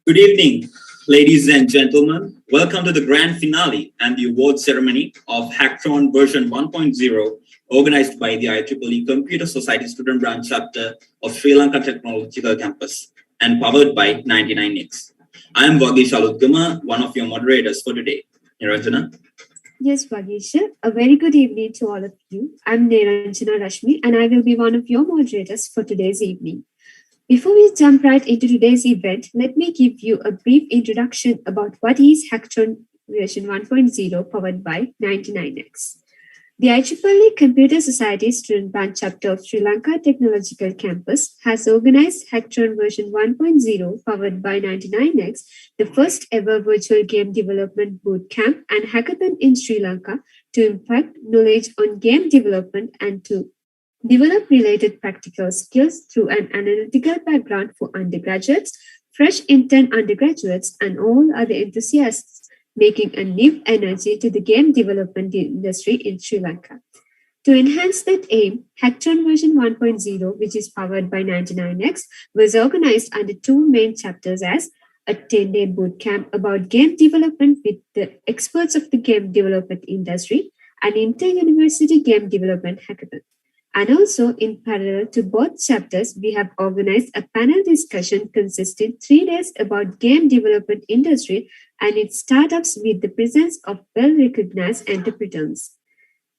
Good evening, ladies and gentlemen. Welcome to the grand finale and the award ceremony of HackTron version 1.0, organized by the IEEE Computer Society Student Branch Chapter of Sri Lanka Technological Campus and powered by 99X. I am 𝐤𝐓𝐫𝐫𝐫𝐵, one of your moderators for today. Niranjana? Yes, 𝐤𝐓𝐫𝐫𝐵. A very good evening to all of you. I'm Niranjana Rashmi and I will be one of your moderators for today's evening. Before we jump right into today's event, let me give you a brief introduction about what is HackTron version 1.0 powered by 99X. The IEEE Computer Society Student Branch Chapter of Sri Lanka Technological Campus has organized HackTron version 1.0 powered by 99X, the first ever virtual game development bootcamp and hackathon in Sri Lanka to impact knowledge on game development and to develop related practical skills through an analytical background for undergraduates, fresh intern undergraduates, and all other enthusiasts, making a new energy to the game development industry in Sri Lanka. To enhance that aim, HackTron version 1.0, which is powered by 99X, was organized under two main chapters as a 10-day bootcamp about game development with the experts of the game development industry, and inter-university game development hackathon. And also, in parallel to both chapters, we have organized a panel discussion consisting 3 days about game development industry and its startups with the presence of well-recognized entrepreneurs.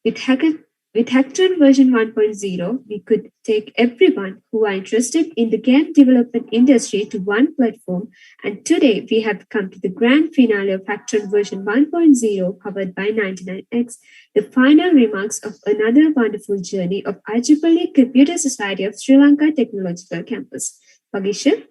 With HackTron version 1.0, we could take everyone who are interested in the game development industry to one platform. And today we have come to the grand finale of HackTron version 1.0 powered by 99X, the final remarks of another wonderful journey of IEEE Computer Society of Sri Lanka Technological Campus. 𝐤𝐓𝐫𝐫𝐫𝐵?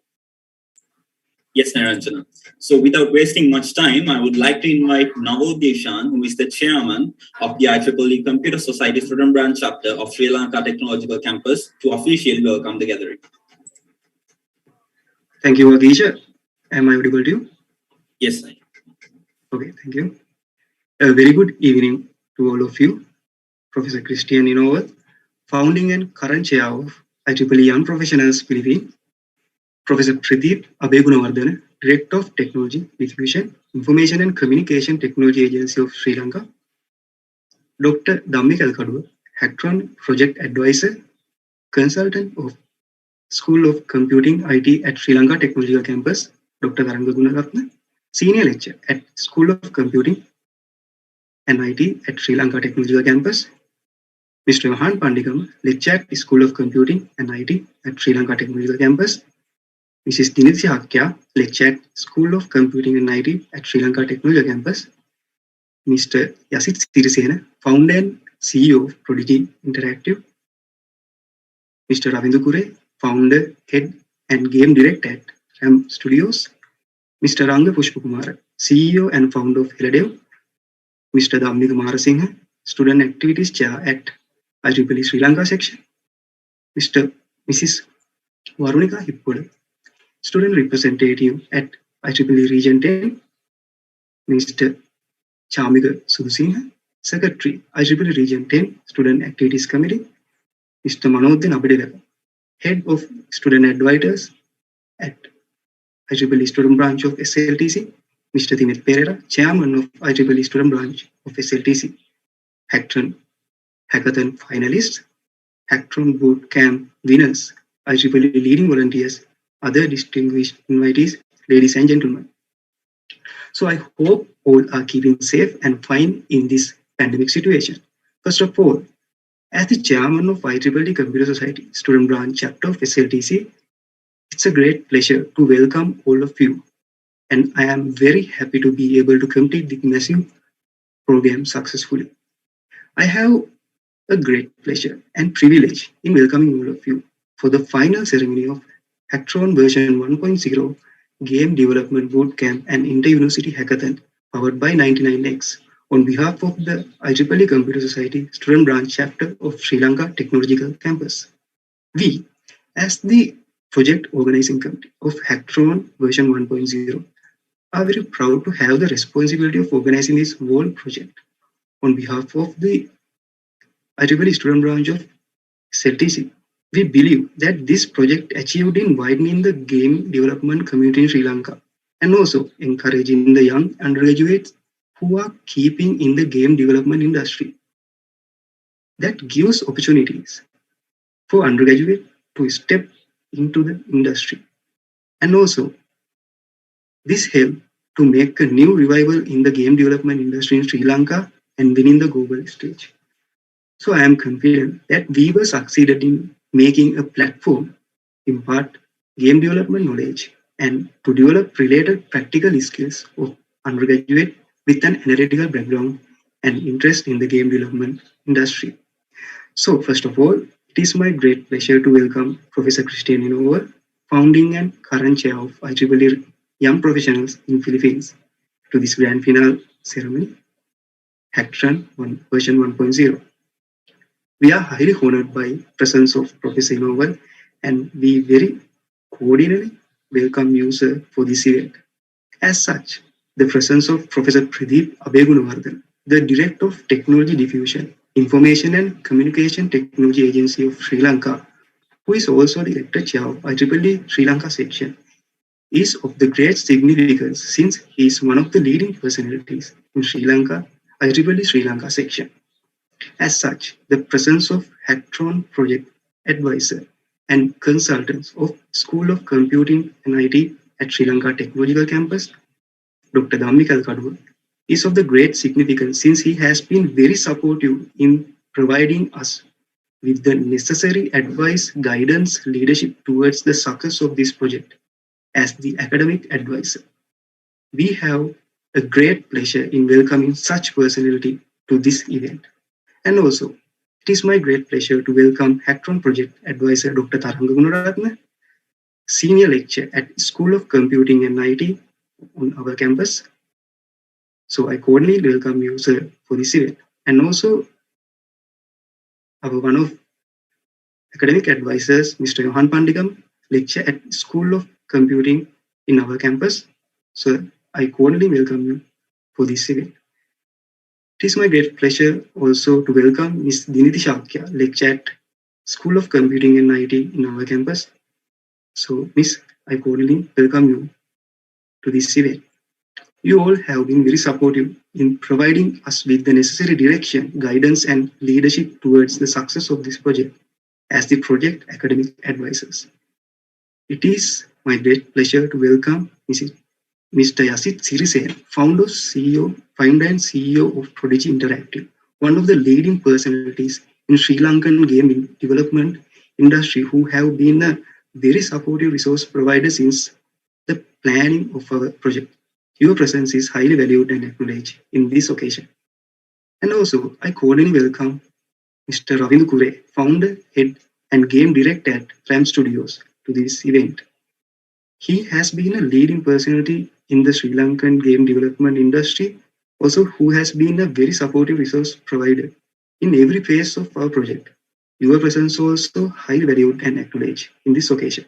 Yes, Niranjana. So without wasting much time, I would like to invite 𝐸𝐷𝐸𝐴𝐺, who is the chairman of the IEEE Computer Society Student Branch Chapter of Sri Lanka Technological Campus, to officially welcome the gathering. Thank you, 𝐸𝐴𝐺. Am I audible to you? Yes, I am. Okay, thank you. A very good evening to all of you. Professor Christian Inovath, founding and current chair of IEEE Young Professionals Philippines. Professor Pradeep Abeygunawardena, Director of Technology, Diffusion, Information and Communication Technology Agency of Sri Lanka. Dr. 𝐸𝐴𝐺𝐿𝐵𝐾𝐵𝐿, HackTron Project Advisor, Consultant of School of Computing IT at Sri Lanka Technological Campus. Dr. Tharanga Gunaratna, Senior Lecturer at School of Computing and IT at Sri Lanka Technological Campus. Mr. Mahan Pandikama, Lecturer at School of Computing and IT at Sri Lanka Technological Campus. Mrs. Dinitya Hakya, Lecturer at School of Computing and IT at Sri Lanka Technological Campus. Mr. Yasit Sirisena, Founder and CEO of Prodigy Interactive. Mr. Ravindu Kure, Founder, Head and Game Director at RAM Studios. Mr. Ranga Pushpakumara, CEO and Founder of Heladev. Mr. 𝐷ammika Marasinghe, Student Activities Chair at IEEE Sri Lanka Section. Mrs. Warunika Hippola, Student Representative at IEEE Region 10. Mr. Chamika Sudusinghe, Secretary, IEEE Region 10 Student Activities Committee. Mr. Manodhan Abedela, Head of Student Advisors at IEEE Student Branch of SLTC. Mr. Timeth Pereira, Chairman of IEEE Student Branch of SLTC. HackTron Hackathon Finalist, HackTron Bootcamp winners, IEEE leading volunteers, other distinguished invitees, ladies and gentlemen. So I hope all are keeping safe and fine in this pandemic situation. First of all, as the chairman of IEEE Computer Society Student Branch Chapter of SLTC, it's a great pleasure to welcome all of you. And I am very happy to be able to complete the massive program successfully. I have a great pleasure and privilege in welcoming all of you for the final ceremony of HackTron version 1.0 Game Development Bootcamp and Inter-University Hackathon powered by 99X on behalf of the IEEE Computer Society Student Branch Chapter of Sri Lanka Technological Campus. We, as the project organizing committee of HackTron version 1.0, are very proud to have the responsibility of organizing this whole project on behalf of the IEEE Student Branch of SLTC. We believe that this project achieved in widening the game development community in Sri Lanka and also encouraging the young undergraduates who are keeping in the game development industry. That gives opportunities for undergraduates to step into the industry. And also, this helped to make a new revival in the game development industry in Sri Lanka and winning the global stage. So I am confident that we were succeeded in making a platform, impart game development knowledge, and to develop related practical skills of undergraduate with an analytical background and interest in the game development industry. So first of all, it is my great pleasure to welcome Professor Christian Inover, founding and current chair of IEEE Young Professionals in Philippines, to this grand finale ceremony, HackTron version 1.0. We are highly honored by presence of Professor Inover, and we very cordially welcome you, sir, for this event. As such, the presence of Professor Pradeep Abeygunawardhan, the Director of Technology Diffusion, Information and Communication Technology Agency of Sri Lanka, who is also the Director Chair of IEEE Sri Lanka section, is of the great significance since he is one of the leading personalities in Sri Lanka, IEEE Sri Lanka section. As such, the presence of HackTron project advisor and consultants of School of Computing and IT at Sri Lanka Technological Campus, Dr. 𝐇𝐚𝐜𝐤𝐓𝐫𝐫𝐨𝐧, is of the great significance since he has been very supportive in providing us with the necessary advice, guidance, leadership towards the success of this project as the academic advisor. We have a great pleasure in welcoming such personality to this event. And also, it is my great pleasure to welcome HackTron Project Advisor Dr. Taranga Gunaratne, Senior Lecturer at School of Computing and IT on our campus. So I cordially welcome you, sir, for this event. And also, our one of academic advisors, Mr. Johan Pandikam, Lecturer at School of Computing in our campus. So I cordially welcome you for this event. It is my great pleasure also to welcome Ms. Diniti Shakya, Lecturer at School of Computing and IT in our campus. So, Ms., I cordially welcome you to this event. You all have been very supportive in providing us with the necessary direction, guidance, and leadership towards the success of this project as the project academic advisors. It is my great pleasure to welcome Mr. Yasit Sirisean, founder and CEO of Prodigy Interactive, one of the leading personalities in Sri Lankan game development industry who have been a very supportive resource provider since the planning of our project. Your presence is highly valued and acknowledged in this occasion. And also, I cordially welcome Mr. Ravindu Kure, founder, head, and game director at RAM Studios, to this event. He has been a leading personality in the Sri Lankan game development industry, also who has been a very supportive resource provider in every phase of our project. Your presence also highly valued and acknowledged in this occasion.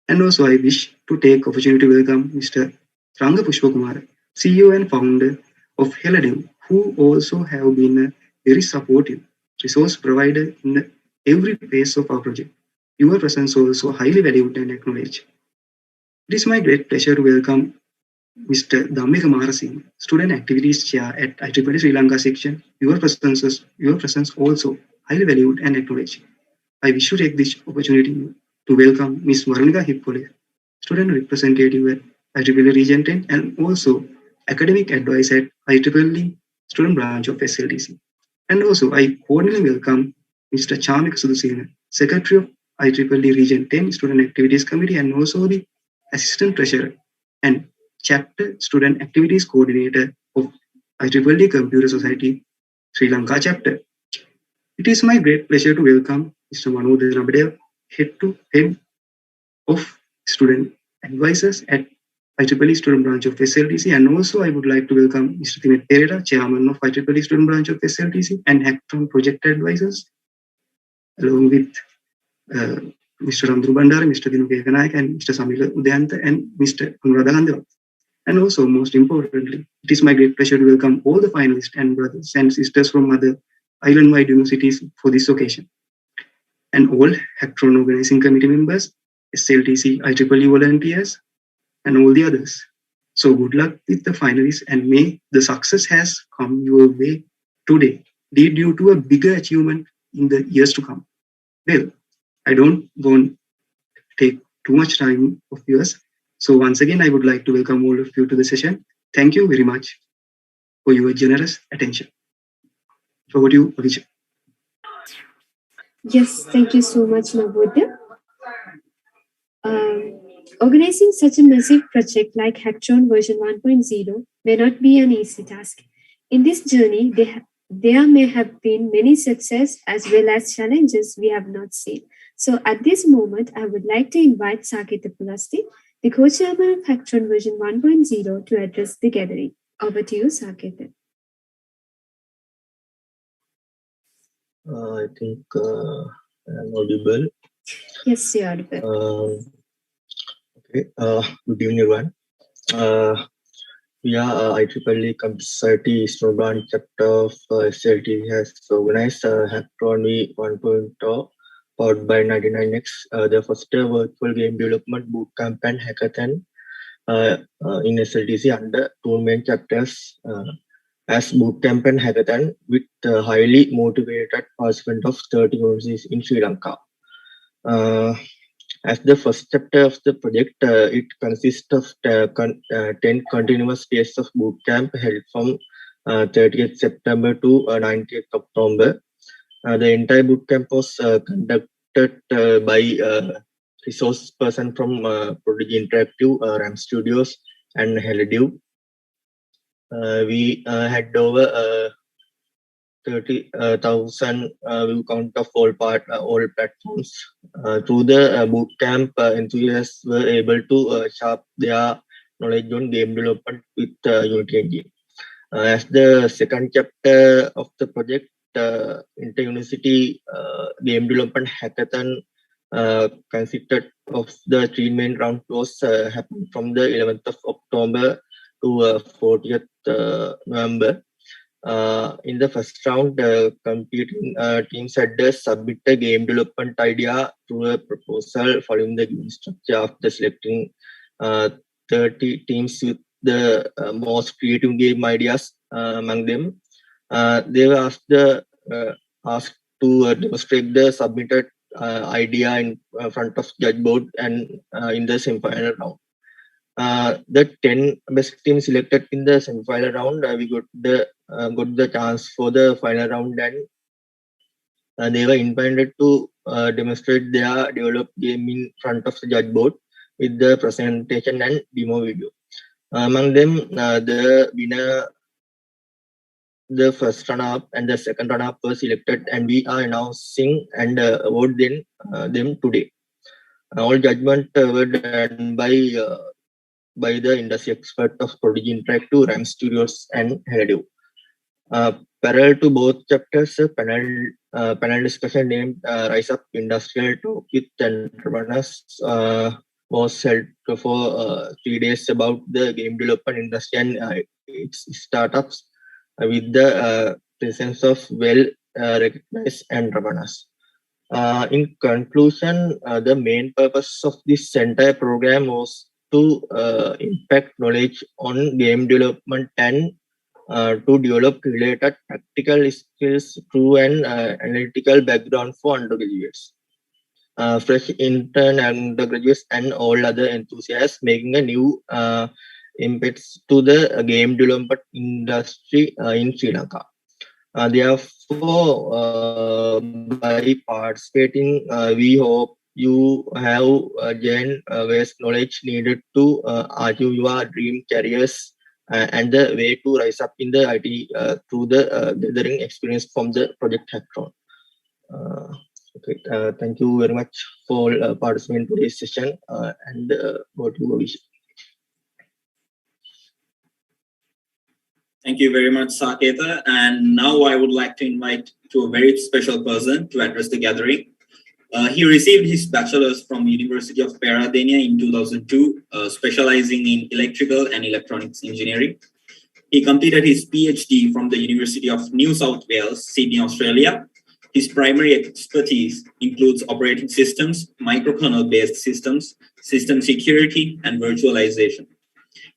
And also I wish to take opportunity to welcome Mr. Ranga Pushpakumara, CEO and founder of Heladev, who also have been a very supportive resource provider in every phase of our project. Your presence also highly valued and acknowledged. It is my great pleasure to welcome Mr. Dhammika Marasinghe, Student Activities Chair at IEEE Sri Lanka section. Your presence also highly valued and acknowledged. I wish to take this opportunity to welcome Ms. Varunika Hippole, student representative at IEEE Region 10 and also academic advisor at IEEE student branch of SLTC. And also, I cordially welcome Mr. 𝐸𝐚𝐜𝐤𝐓𝐫𝐫𝐨𝐧, Secretary of IEEE Region 10 Student Activities Committee and also the Assistant Treasurer and Chapter Student Activities Coordinator of IEEE Computer Society Sri Lanka Chapter. It is my great pleasure to welcome Mr. Manodhan Abdel, Head of Student Advisors at IEEE Student Branch of SLTC, and also I would like to welcome Mr. 𝐇𝐚𝐜𝐤𝐓𝐫𝐫𝐨𝐧, Chairman of IEEE Student Branch of SLTC and HackTron Project Advisors, along with Mr. Ramdru Bandara, Mr. Dinu Kekanayaka, and Mr. Samila Udayanta, and Mr. Anuradha Gandhiwat. And also, most importantly, it is my great pleasure to welcome all the finalists and brothers and sisters from other island-wide universities for this occasion, and all HackTron organizing committee members, SLTC, IEEE volunteers, and all the others. So good luck with the finalists, and may the success has come your way today lead you to a bigger achievement in the years to come. Well, I don't want to take too much time of yours. So once again, I would like to welcome all of you to the session. Thank you very much for your generous attention. Over to you, Avijay. Yes, thank you so much, Navodya. Organizing such a massive project like HackTron version 1.0 may not be an easy task. In this journey, there may have been many successes as well as challenges we have not seen. So at this moment, I would like to invite 𝐸𝐴𝐜𝐵𝐵𝐴𝐴 Pulasti, the co-chairman of HackTron version 1.0, to address the gathering. Over to you, 𝐸𝐴𝐜𝐵𝐵𝐴𝐴. I think I'm audible. Yes, you're audible. Okay. Good evening, everyone. We are IEEE Computer Society Student Branch Chapter of SLT has organized HackTron v1.0 powered by 99X, the first virtual game development bootcamp and hackathon in SLTC under two main chapters as bootcamp and hackathon with highly motivated participants of 30 universities in Sri Lanka. As the first chapter of the project, it consists of 10 continuous days of bootcamp held from 30th September to 90th October. The entire bootcamp was conducted by resource person from Prodigy Interactive, RAM Studios, and Helidew. We had over 30,000 view count of all platforms. Through the bootcamp, enthusiasts were able to sharpen their knowledge on game development with Unity Engine. As the second chapter of the project, Inter-University Game Development Hackathon consisted of the three main rounds was happened from the 11th of October to 40th November. In the first round, competing teams had to submit a game development idea through a proposal following the game structure after selecting 30 teams with the most creative game ideas among them. They were asked to demonstrate the submitted idea in front of judge board and in the semi-final round. The 10 best teams selected in the semi-final round, we got the chance for the final round, and they were invited to demonstrate their developed game in front of the judge board with the presentation and demo video. Among them, the winner, the first runner-up and the second runner-up were selected, and we are announcing and award them today. All judgment were done by the industry expert of Prodigy Interactive, RAM Studios, and Helidew. Parallel to both chapters, a panel discussion named Rise Up Industrial Talk with Entrepreneurs was held for 3 days about the game development industry and its startups with the presence of well-recognized entrepreneurs. In conclusion, the main purpose of this entire program was to impact knowledge on game development and to develop related practical skills through an analytical background for undergraduates. fresh intern and undergraduates and all other enthusiasts, making a new impetus to the game development industry in Sri Lanka. Therefore, by participating, we hope you have gained vast knowledge needed to achieve your dream careers and the way to rise up in the IT through the gathering experience from the project HackTron. Okay, thank you very much for participating in today's session and go to Bhavish. Thank you very much, Saketa. And now I would like to invite to a very special person to address the gathering. He received his bachelor's from University of Peradeniya in 2002, specializing in electrical and electronics engineering. He completed his PhD from the University of New South Wales, Sydney, Australia. His primary expertise includes operating systems, microkernel-based systems, system security, and virtualization.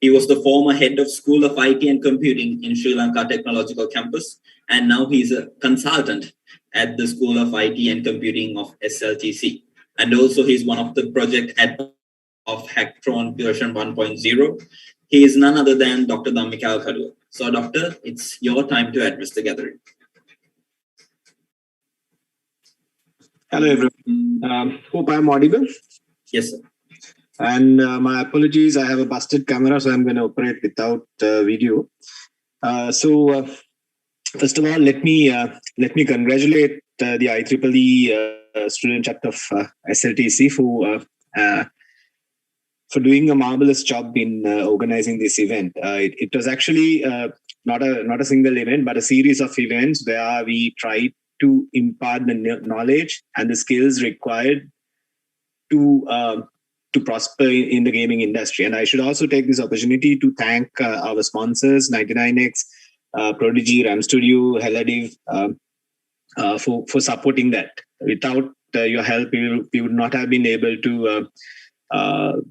He was the former head of School of IT and Computing in Sri Lanka Technological Campus, and now he's a consultant at the School of IT and Computing of SLTC. And also he's one of the project admins of HackTron version 1.0. He is none other than Dr. 𝐇𝐚𝐜𝐤𝐓𝐫𝐫𝐨𝐧. So doctor, it's your time to address the gathering. Hello everyone. Hope I'm audible. Yes, sir. And my apologies, I have a busted camera, so I'm going to operate without video. First of all, let me congratulate the IEEE student chapter of SLTC for doing a marvelous job in organizing this event. It was actually not a single event, but a series of events where we tried to impart the knowledge and the skills required to prosper in the gaming industry. And I should also take this opportunity to thank our sponsors, 99X, Prodigy, RAM Studio, Heladiv, for supporting that. Without your help, we would not have been able to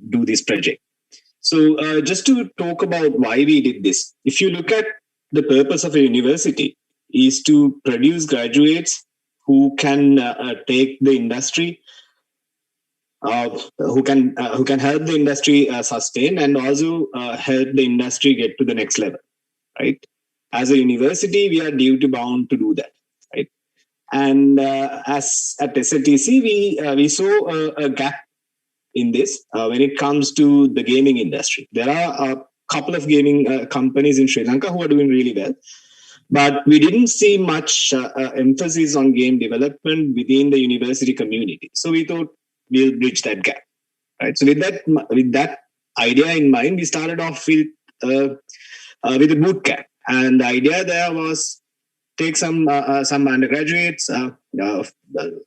do this project. So just to talk about why we did this, if you look at the purpose of a university is to produce graduates who can take the industry, who can help the industry sustain and also help the industry get to the next level, right? As a university, we are duty bound to do that, right? And as at SLTC, we saw a gap in this when it comes to the gaming industry. There are a couple of gaming companies in Sri Lanka who are doing really well, but we didn't see much emphasis on game development within the university community. So we thought we'll bridge that gap, right? So with that idea in mind, we started off with a bootcamp, and the idea there was take some undergraduates,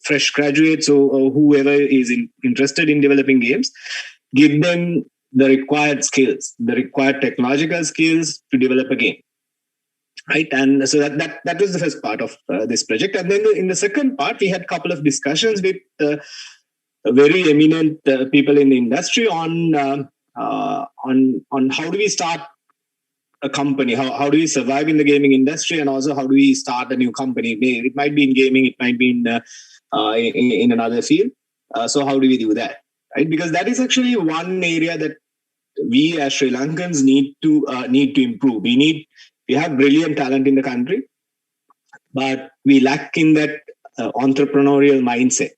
fresh graduates, or whoever is interested in developing games, give them the required skills, the required technological skills to develop a game, right? And so that was the first part of this project. And then in the second part, we had a couple of discussions with very eminent people in the industry on how do we start a company, how do we survive in the gaming industry, and also how do we start a new company. It might be in gaming, it might be in another field. So how do we do that, right? Because that is actually one area that we as Sri Lankans need to improve. We have brilliant talent in the country, but we lack in that entrepreneurial mindset,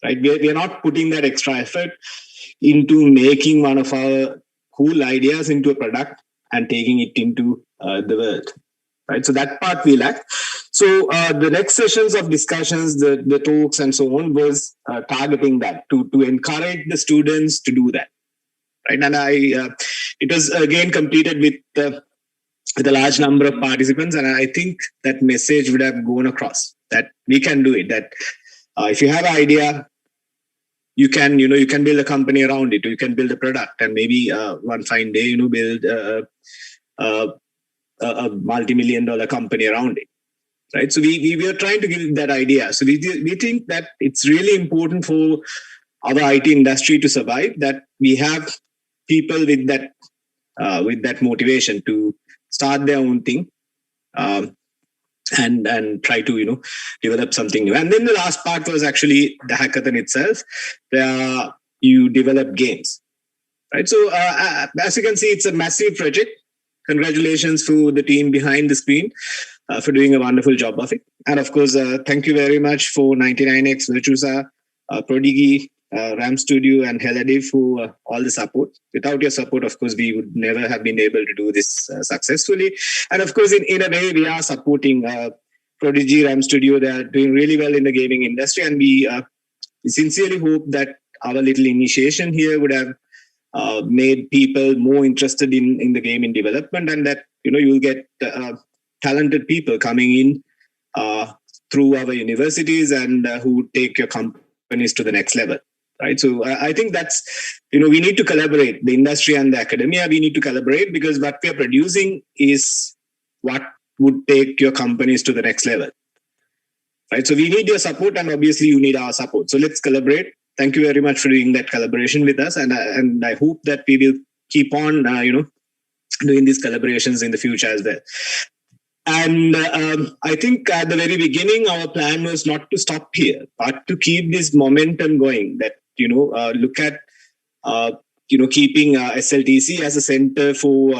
right? We are not putting that extra effort into making one of our cool ideas into a product and taking it into the world, right? So that part we lack. So the next sessions of discussions, the talks and so on was targeting that to encourage the students to do that, right? And it was again completed with a large number of participants, and I think that message would have gone across that we can do it. That if you have an idea, you can build a company around it, or you can build a product, and maybe one fine day, build a multi-million-dollar company around it, right? So we were trying to give that idea. So we think that it's really important for our IT industry to survive, that we have people with that motivation to start their own thing, and try to develop something new. And then the last part was actually the hackathon itself, where you develop games, right? So as you can see, it's a massive project. Congratulations to the team behind the screen for doing a wonderful job of it. And of course, thank you very much for 99X, Virtusa, Prodigy, RAM Studio, and Heladiv for all the support. Without your support, of course, we would never have been able to do this successfully. And of course, in a way, we are supporting Prodigy, RAM Studio. They are doing really well in the gaming industry. And we sincerely hope that our little initiation here would have made people more interested in the gaming development, and that you'll get talented people coming in through our universities and who would take your companies to the next level, right? So I think that's we need to collaborate, the industry and the academia. We need to collaborate, because what we are producing is what would take your companies to the next level, right? So we need your support, and obviously you need our support. So let's collaborate. Thank you very much for doing that collaboration with us, and I hope that we will keep on doing these collaborations in the future as well. And I think at the very beginning, our plan was not to stop here, but to keep this momentum going. That look at keeping SLTC as a center for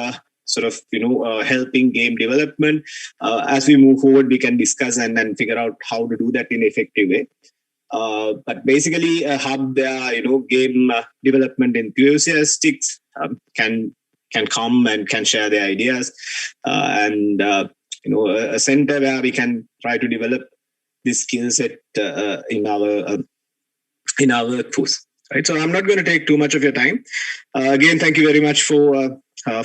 helping game development. As we move forward, we can discuss and figure out how to do that in an effective way. But basically, a hub there, game development enthusiasts can come and can share their ideas, and a center where we can try to develop this skill set in our workforce. Right. So I'm not going to take too much of your time. Again, thank you very much for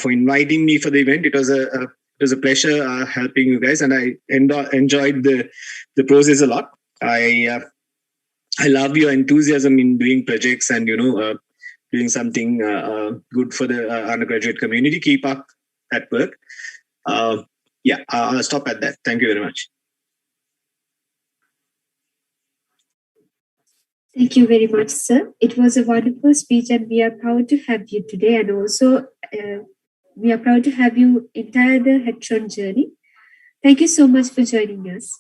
inviting me for the event. It was a pleasure helping you guys, and I enjoyed the process a lot. I love your enthusiasm in doing projects and doing something good for the undergraduate community. Keep up that work. I'll stop at that. Thank you very much. Thank you very much, sir. It was a wonderful speech, and we are proud to have you today. And also, we are proud to have you entire the HackTron journey. Thank you so much for joining us.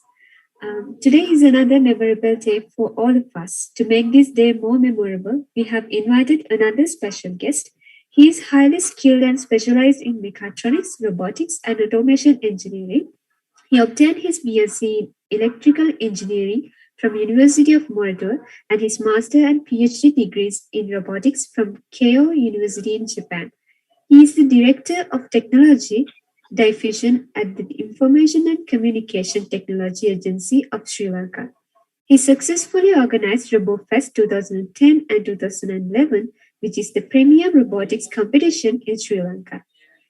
Today is another memorable day for all of us. To make this day more memorable, we have invited another special guest. He is highly skilled and specialized in mechatronics, robotics, and automation engineering. He obtained his BSc in electrical engineering from University of Mortar and his master and PhD degrees in robotics from Keio University in Japan. He is the Director of Technology Diffusion at the Information and Communication Technology Agency of Sri Lanka. He successfully organized RoboFest 2010 and 2011, which is the premier robotics competition in Sri Lanka.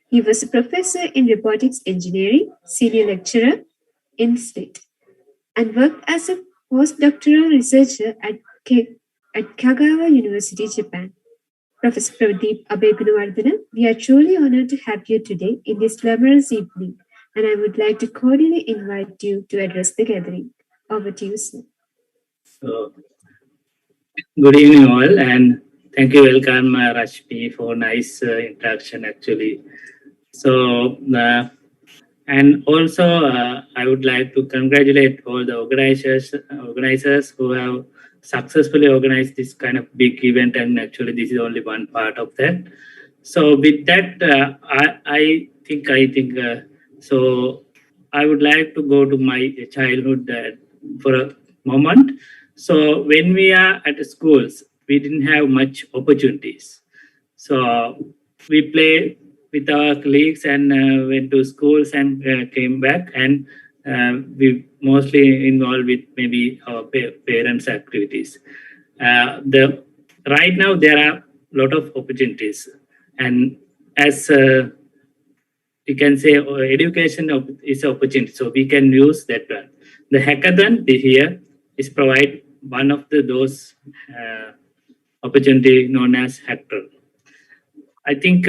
He was a professor in robotics engineering, senior lecturer in SLIT, and worked as a postdoctoral researcher at Kagawa University, Japan. Professor Pradeep Abeygunawardena, we are truly honored to have you today in this glamorous evening, and I would like to cordially invite you to address the gathering. Over to you, sir. So, good evening all, and thank you, welcome Rashmi, for nice introduction actually. So, and also I would like to congratulate all the organizers who have successfully organized this kind of big event, and actually this is only one part of that. So with that, I think so I would like to go to my childhood for a moment. So when we are at schools, we didn't have much opportunities. So we play with our colleagues and went to schools and came back, and we mostly involved with maybe our parents' activities. Right now there are a lot of opportunities, and as you can say, education is an opportunity, so we can use that one. The hackathon here is provide one of those opportunity known as HackTron. I think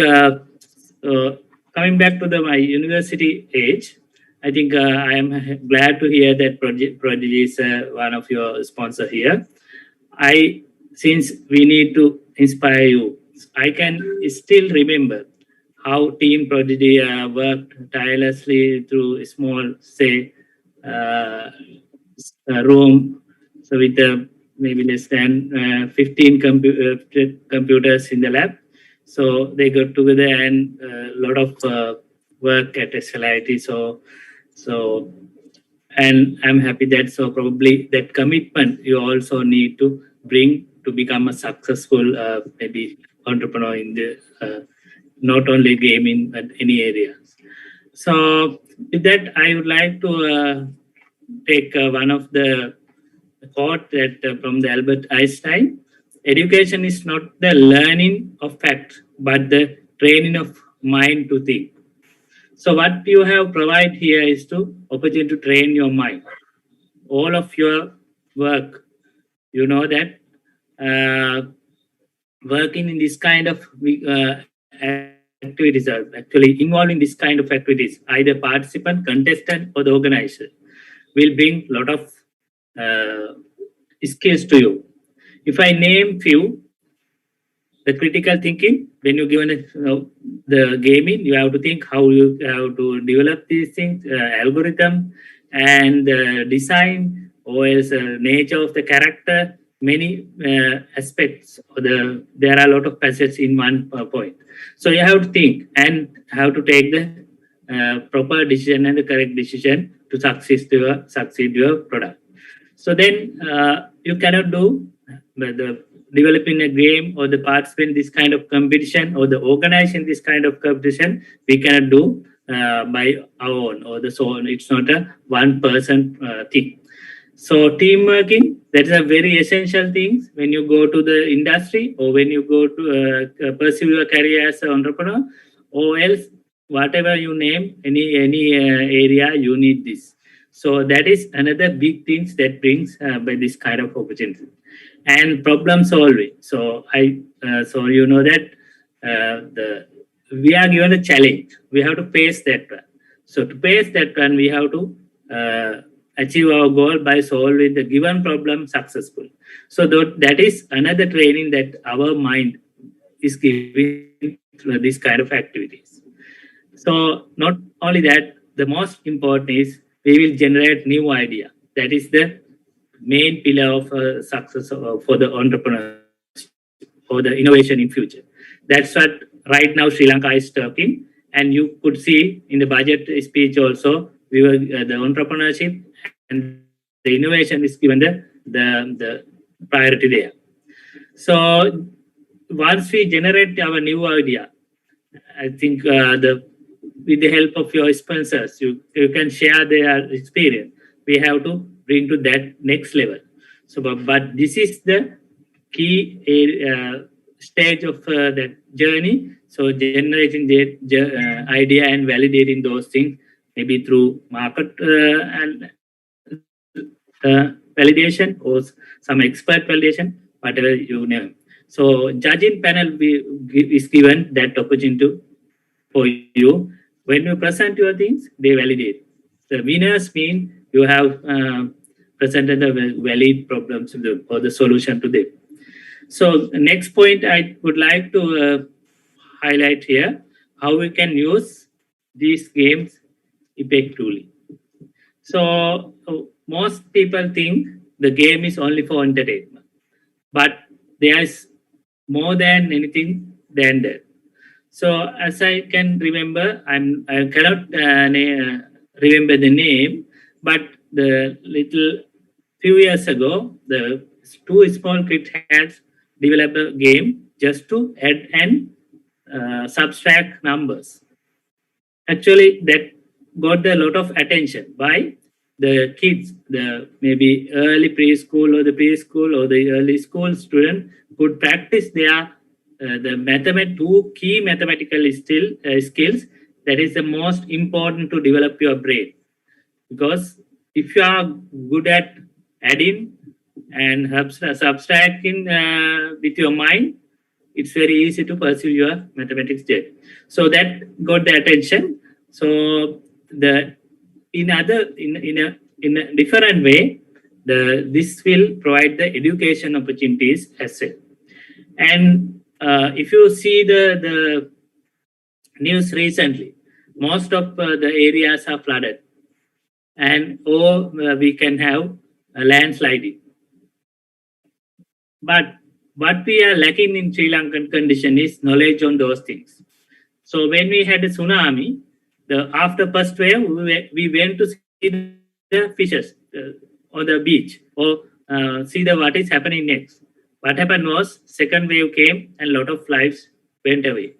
coming back to my university age, I think I am glad to hear that Prodigy is one of your sponsors here. Since we need to inspire you, I can still remember how Team Prodigy worked tirelessly through small, say, room, so with maybe less than 15 computers in the lab. So they got together and a lot of work at SLIT. So and I'm happy that so probably that commitment you also need to bring to become a successful maybe entrepreneur in the not only gaming but any areas. So with that, I would like to take one of the quote that from the Albert Einstein. Education is not the learning of facts, but the training of mind to think. So what you have provided here is to opportunity to train your mind. All of your work, you know that working in this kind of activities are actually involving this kind of activities, either participant, contestant, or the organizer, will bring a lot of skills to you. If I name few, the critical thinking, when you're given the gaming, you have to think how you have to develop these things, algorithm and design, or as nature of the character, many aspects. There are a lot of facets in one point. So you have to think and have to take the proper decision and the correct decision to succeed your product. So then you cannot do the developing a game or the participate in this kind of competition or the organizing this kind of competition. We cannot do by our own or the so on. It's not a one person thing. So team working, that is a very essential thing when you go to the industry or when you go to pursue your career as an entrepreneur, or else whatever you name, any area, you need this. So that is another big thing that brings by this kind of opportunity. And problem solving. So so you know that we are given a challenge. We have to face that one. So to face that one, we have to achieve our goal by solving the given problem successfully. So that is another training that our mind is giving through this kind of activities. So not only that, the most important is we will generate new idea. That is the main pillar of success for the entrepreneur or the innovation in future. That's what right now Sri Lanka is talking. And you could see in the budget speech also, we were the entrepreneurship and the innovation is given the priority there. So once we generate our new idea, I think with the help of your sponsors, you can share their experience. We have to bring to that next level. So, but this is the key stage of that journey. So generating the idea and validating those things, maybe through market and validation or some expert validation, whatever you name. So judging panel is given that opportunity for you. When you present your things, they validate. The winners mean you have presented the valid problems or the solution to them. So the next point I would like to highlight here, how we can use these games effectively. So most people think the game is only for entertainment, but there is more than anything than that. So as I can remember, I cannot remember the name, but the little few years ago, the two small kids had developed a game just to add and subtract numbers. Actually, that got a lot of attention by the kids, the maybe early preschool or the early school student could practice their the two key mathematical skills that is the most important to develop your brain. Because if you are good at adding and subtracting with your mind, it's very easy to pursue your mathematics journey. So that got the attention. So in a different way, this will provide the education opportunities as well. And if you see the news recently, most of the areas are flooded. or we can have a landsliding. But what we are lacking in Sri Lankan condition is knowledge on those things. So when we had a tsunami, after first wave, we went to see the fishes on the beach, or see what is happening next. What happened was second wave came and a lot of lives went away.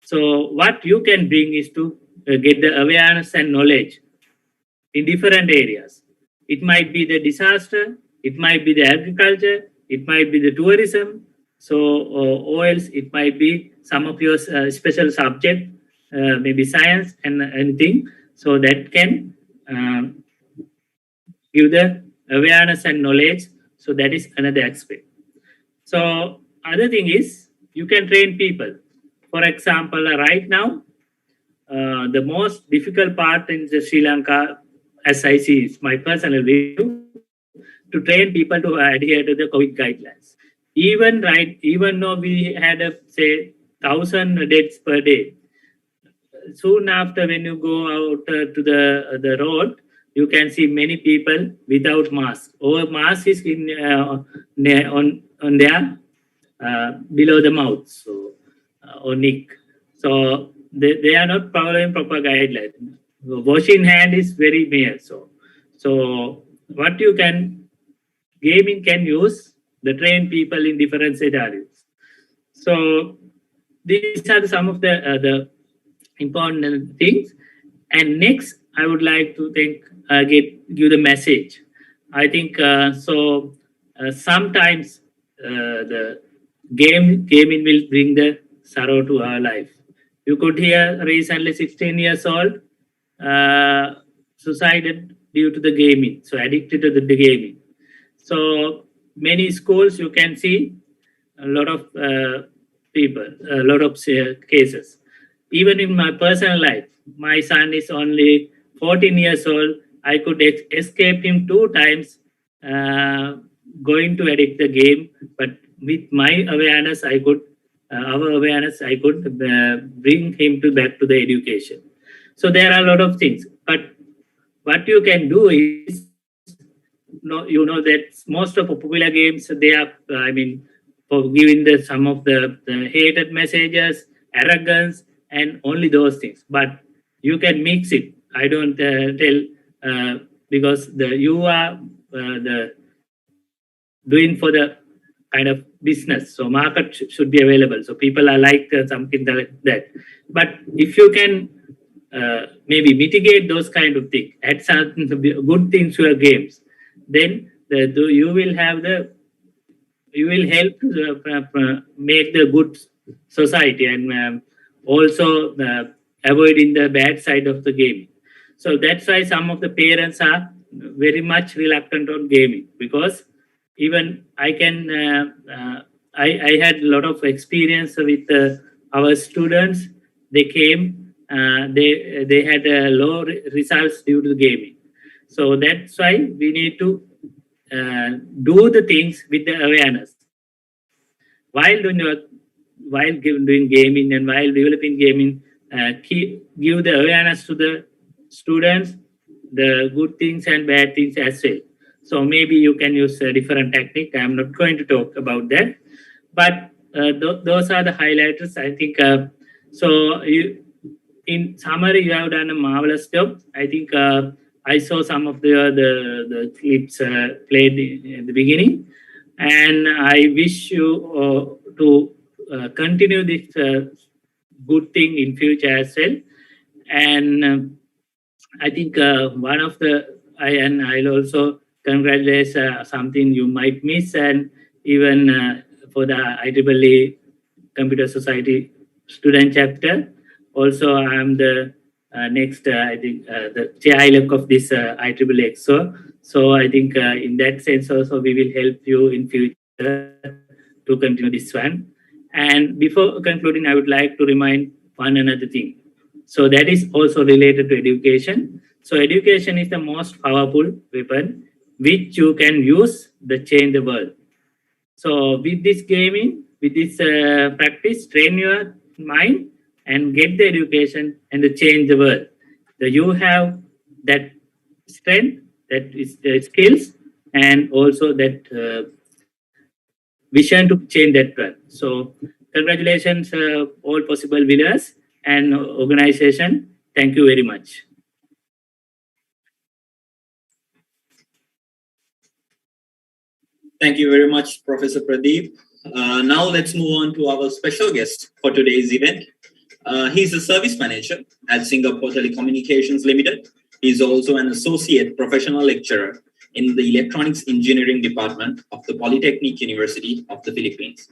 So what you can bring is to get the awareness and knowledge in different areas. It might be the disaster, it might be the agriculture, it might be the tourism, or else it might be some of your special subject, maybe science and anything. So that can give the awareness and knowledge. So that is another aspect. So other thing is you can train people. For example, right now, the most difficult part in Sri Lanka, as I see, is my personal view, to train people to adhere to the COVID guidelines. Even though we had say 1,000 deaths per day, soon after when you go out to the road, you can see many people without mask, or mask is on their below the mouth, so or neck. So they are not following proper guidelines. Washing hand is very mere. So what you can gaming can use the train people in different scenarios. So these are some of the important things. And next, I would like to give the message. I think sometimes the gaming will bring the sorrow to our life. You could hear recently 16 years old suicided due to the gaming, so addicted to the gaming. So many schools you can see a lot of people, a lot of cases. Even in my personal life, my son is only 14 years old. I could escape him 2 times going to addict the game, but with my awareness, our awareness, I could bring him back to the education. So there are a lot of things, but what you can do is, you know that most of popular games, they are, for giving some of the hated messages, arrogance, and only those things. But you can mix it. I don't tell because you are doing for the kind of business. So market should be available. So people are like something like that. But if you can maybe mitigate those kind of things, add some good things to your games, then you will help to make the good society, and also avoiding the bad side of the gaming. So that's why some of the parents are very much reluctant on gaming, because even I had a lot of experience with our students. They came, they had low results due to gaming. So that's why we need to do the things with the awareness. While doing gaming and while developing gaming, give the awareness to the students, the good things and bad things as well. So maybe you can use a different technique. I'm not going to talk about that, but those are the highlighters. I think in summary, you have done a marvelous job. I think I saw some of the clips played in the beginning, and I wish you to continue this good thing in future as well. And I think one of I'll also congratulate something you might miss, and even for the IEEE Computer Society student chapter. Also, I am the next, I think, the chair of this IEEE EXO. So I think in that sense also we will help you in future to continue this one. And before concluding, I would like to remind one another thing. So that is also related to education. So education is the most powerful weapon which you can use to change the world. So with this gaming, with this practice, train your mind and get the education and to change the world. So you have that strength, that is skills, and also that vision to change that trend. So congratulations, all possible winners and organization. Thank you very much. Thank you very much, Professor Pradeep. Now let's move on to our special guest for today's event. He's a service manager at Singapore Telecommunications Limited. He's also an associate professional lecturer in the Electronics Engineering Department of the Polytechnic University of the Philippines.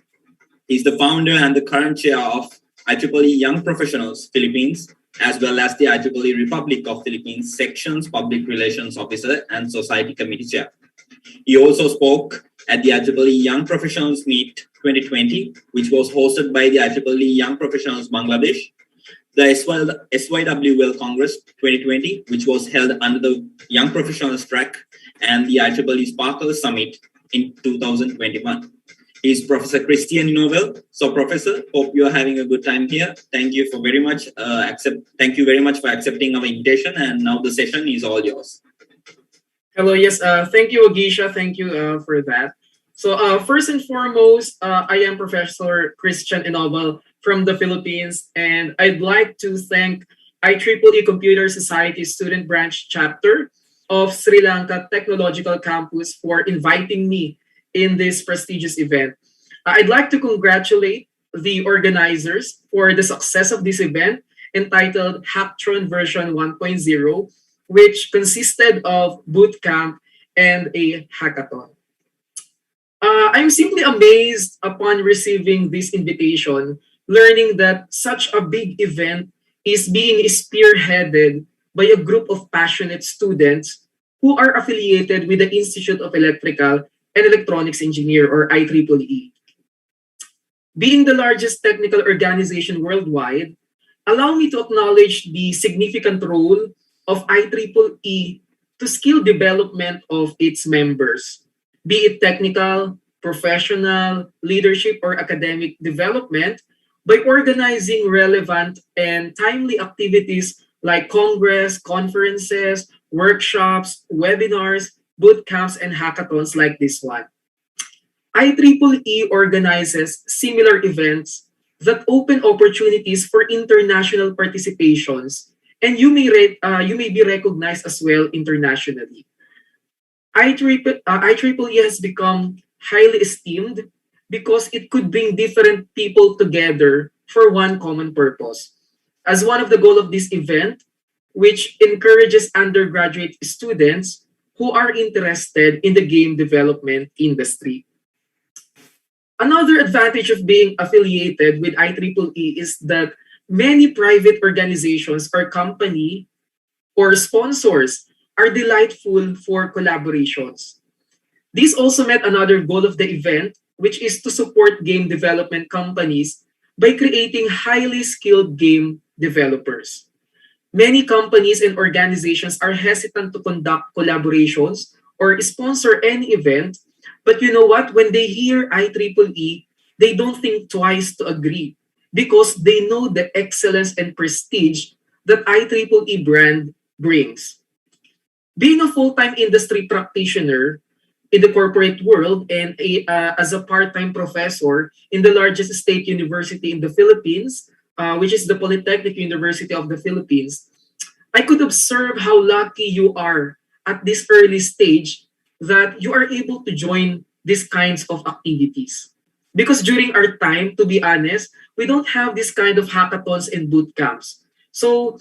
He's the founder and the current chair of IEEE Young Professionals Philippines, as well as the IEEE Republic of Philippines Sections Public Relations Officer and Society Committee Chair. He also spoke at the IEEE Young Professionals Meet 2020, which was hosted by the IEEE Young Professionals Bangladesh, the SYW World Congress 2020, which was held under the Young Professionals track, and the IEEE Sparkle Summit in 2021. He's Professor Christian Novel. So, Professor, hope you're having a good time here. Thank you for very much. Thank you very much for accepting our invitation. And now the session is all yours. Hello. Yes. Thank you, Agisha. Thank you for that. So, first and foremost, I am Professor Christian Novel from the Philippines, and I'd like to thank IEEE Computer Society Student Branch Chapter of Sri Lanka Technological Campus for inviting me in this prestigious event. I'd like to congratulate the organizers for the success of this event entitled HackTron version 1.0, which consisted of Bootcamp and a Hackathon. I'm simply amazed upon receiving this invitation, learning that such a big event is being spearheaded by a group of passionate students who are affiliated with the Institute of Electrical and Electronics Engineer, or IEEE. Being the largest technical organization worldwide, allow me to acknowledge the significant role of IEEE to skill development of its members, be it technical, professional, leadership, or academic development, by organizing relevant and timely activities like congress, conferences, workshops, webinars, boot camps, and hackathons like this one. IEEE organizes similar events that open opportunities for international participations, and you may be recognized as well internationally. IEEE has become highly esteemed because it could bring different people together for one common purpose. As one of the goals of this event, which encourages undergraduate students who are interested in the game development industry. Another advantage of being affiliated with IEEE is that many private organizations or company or sponsors are delightful for collaborations. This also met another goal of the event, which is to support game development companies by creating highly skilled game developers. Many companies and organizations are hesitant to conduct collaborations or sponsor any event, but you know what? When they hear IEEE, they don't think twice to agree because they know the excellence and prestige that IEEE brand brings. Being a full-time industry practitioner in the corporate world and as a part-time professor in the largest state university in the Philippines, which is the Polytechnic University of the Philippines, I could observe how lucky you are at this early stage that you are able to join these kinds of activities. Because during our time, to be honest, we don't have this kind of hackathons and boot camps. So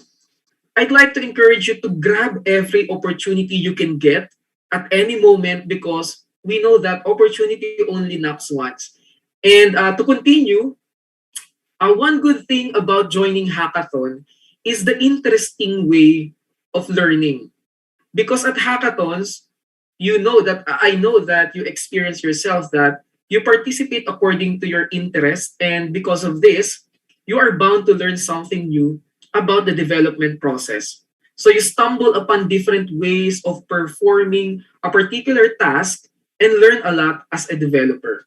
I'd like to encourage you to grab every opportunity you can get at any moment because we know that opportunity only knocks once. And to continue, one good thing about joining hackathon is the interesting way of learning. Because at hackathons, I know that you experience yourself that you participate according to your interest, and because of this, you are bound to learn something new about the development process. So you stumble upon different ways of performing a particular task and learn a lot as a developer.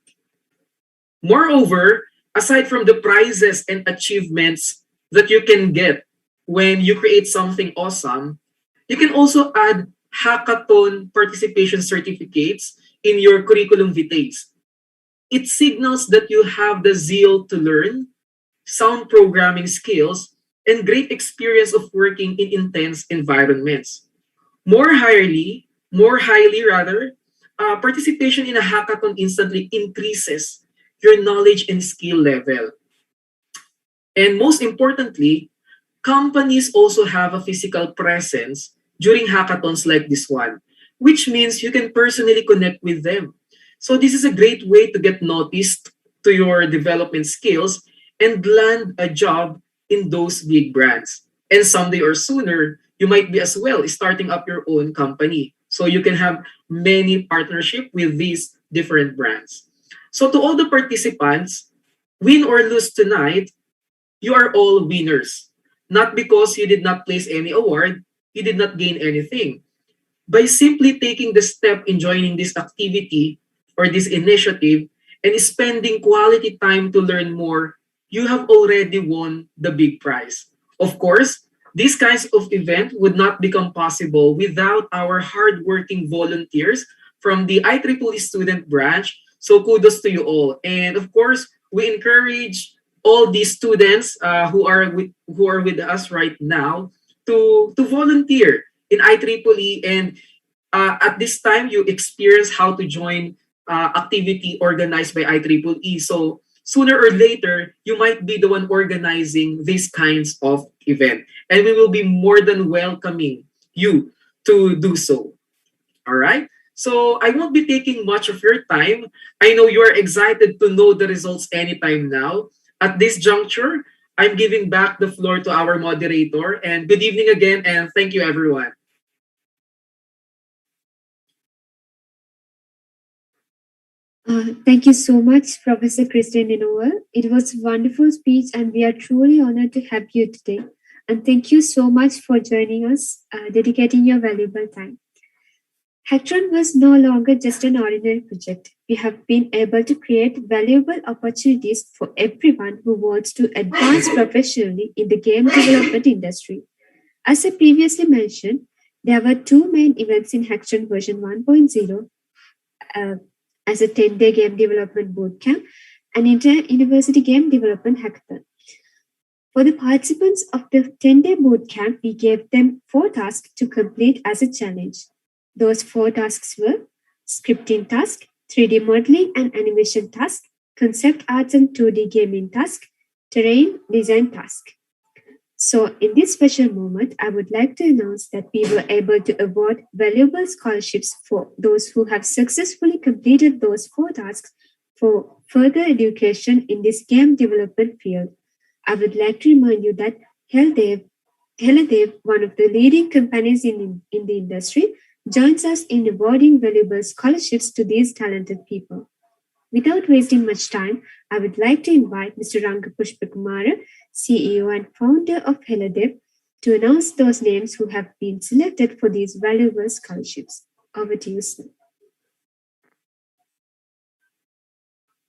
Moreover, aside from the prizes and achievements that you can get when you create something awesome, you can also add hackathon participation certificates in your curriculum vitae. It signals that you have the zeal to learn, sound programming skills, and great experience of working in intense environments. More highly, participation in a hackathon instantly increases your knowledge and skill level. And most importantly, companies also have a physical presence during hackathons like this one, which means you can personally connect with them. So this is a great way to get noticed to your development skills and land a job in those big brands. And someday or sooner, you might be as well starting up your own company. So you can have many partnership with these different brands. So to all the participants, win or lose tonight, you are all winners. Not because you did not place any award, you did not gain anything. By simply taking the step in joining this activity or this initiative and spending quality time to learn more, you have already won the big prize. Of course, these kinds of event would not become possible without our hardworking volunteers from the IEEE student branch. So kudos to you all. And of course, we encourage all these students who are with us right now to volunteer in IEEE, and at this time you experience how to join activity organized by IEEE. So sooner or later you might be the one organizing these kinds of event, and we will be more than welcoming you to do so. All right. So I won't be taking much of your time. I know you are excited to know the results anytime now. At this juncture, I'm giving back the floor to our moderator. And good evening again, and thank you, everyone. Thank you so much, Professor Christian Denoval. It was a wonderful speech, and we are truly honored to have you today. And thank you so much for joining us, dedicating your valuable time. HackTron was no longer just an ordinary project. We have been able to create valuable opportunities for everyone who wants to advance professionally in the game development industry. As I previously mentioned, there were two main events in HackTron version 1.0 as a 10-day game development bootcamp and inter-university game development hackathon. For the participants of the 10-day bootcamp, we gave them 4 tasks to complete as a challenge. Those 4 tasks were scripting task, 3D modeling and animation task, concept arts and 2D gaming task, terrain design task. So in this special moment, I would like to announce that we were able to award valuable scholarships for those who have successfully completed those 4 tasks for further education in this game development field. I would like to remind you that HellaDev, one of the leading companies in the industry, joins us in awarding valuable scholarships to these talented people. Without wasting much time, I would like to invite Mr. Rangapushpakumara, CEO and founder of HellaDev, to announce those names who have been selected for these valuable scholarships. Over to you, sir.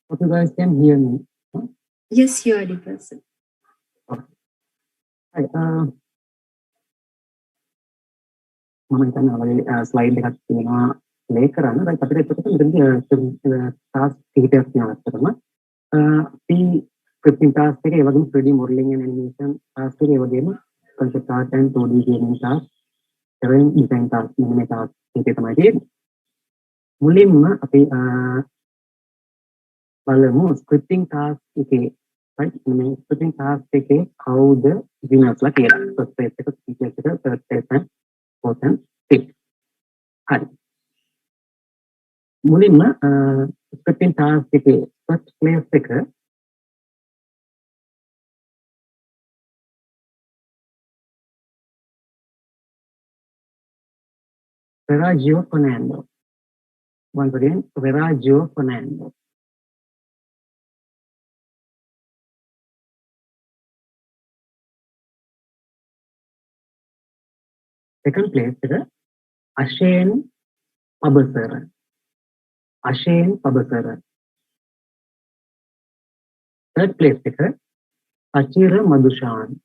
Hope you guys can hear me. Yes, you are the person. Okay. Hi, මම හිතන්නේ ඔයාලගේ slide එකක් තියෙනවා play කරන්න. Right අපිට එතකොට මෙතනදී task කිහිපයක් තියෙනවා අත්‍තරම. අපි ස්ක්‍රිප්ටින් ටාස්ක් එකේ ඒ වගේම 3D modeling and animation task එකේ ඒ වගේම concept art and 2D gaming task, terrain design task මෙන්න මේ ටාස්ක් එකේ තමයි තියෙන්නේ. මුලින්ම අපි බලමු ස්ක්‍රිප්ටින් ටාස්ක් එකේ right මේ ස්ක්‍රිප්ටින් ටාස්ක් එකේ කවුද විනර්ස්ලා කියලා. ෆස්ට් ප්ලේස් එක, සෙකන්ඩ් ප්ලේස් එක, තර්ඩ් ප්ලේස් එක, fourth and fifth. හරි. මුලින්ම ස්ක්‍රිප්ටින් ටාස්ක් එකේ ෆස්ට් ප්ලේස් එක Veragio Fernando. Once again, Veragio Fernando. Second place is Ashane Pabasara. Ashane Pabasara. Third place is Sachira Madhushan.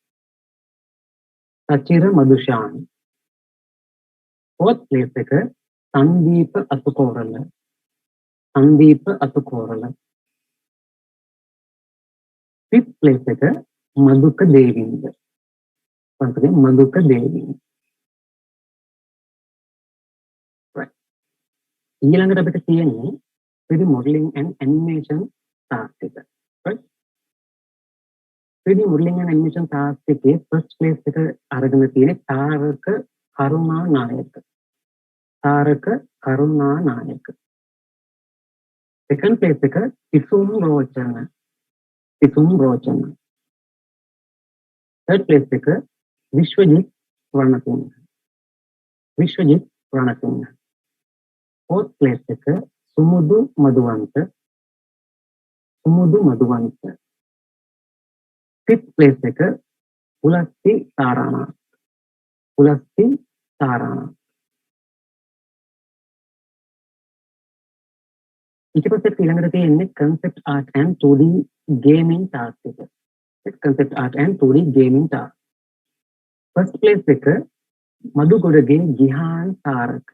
Sachira Madhushan. fourth place එක සංදීප අතුකෝරළ. සංදීප Athukorala. fifth place එක Maduka Devinda. once again Maduka Devinda. right. ඊළඟට අපිට තියෙන්නේ 3D modeling and animation task එක. right. 3D modeling and animation task එකේ first place එක අරගෙන තියෙන්නේ තාරක කරුණානායක. තාරක කරුණානායක. second place එක පිසුම් රෝචන. පිසුම් රෝචන. third place එක විශ්වජිත් වර්ණතුංග. විශ්වජිත් වර්ණතුංග. fourth place එක සුමුදු මදුවන්ත. සුමුදු මදුවන්ත. fifth place එක පුලස්ති තාරානාත්. පුලස්ති තාරානාත්. ඊට පස්සේ ඊළඟට තියෙන්නේ concept art and 2D gaming task එක. concept art and 2D gaming task. first place එක මදුගොඩගේ ගිහාන් තාරක.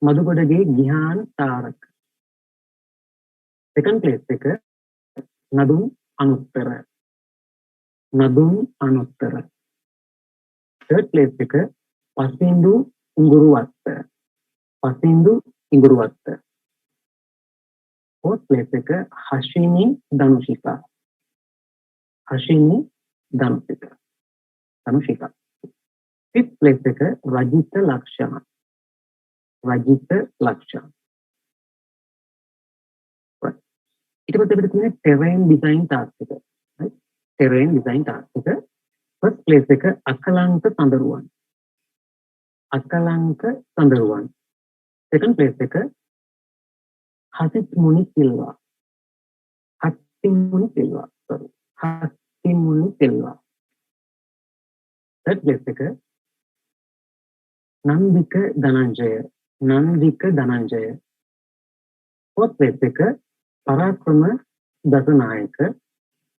මදුගොඩගේ ගිහාන් තාරක. second place එක නදුම් අනුත්තර. නදුම් අනුත්තර. third place එක පසින්දු ඉඟුරුවත්ත. පසින්දු ඉඟුරුවත්ත. fourth place එක හෂිනි ධනුෂිකා. හෂිනි ධනුෂිකා. ධනුෂිකා. fifth place එක රජිත ලක්ෂණ. රජිත ලක්ෂණ. ඊට පස්සේ අපිට තියෙන terrain design task එක. right? terrain design task එක. first place එක අකලංක සඳරුවන්. අකලංක සඳරුවන්. second place එක හසිත් මුනි සිල්වා. හස්ති මුනි සිල්වා. sorry. හස්ති මුනි සිල්වා. third place එක නන්දික ධනංජය. නන්දික ධනංජය. fourth place එක පරාක්‍රම දසනායක.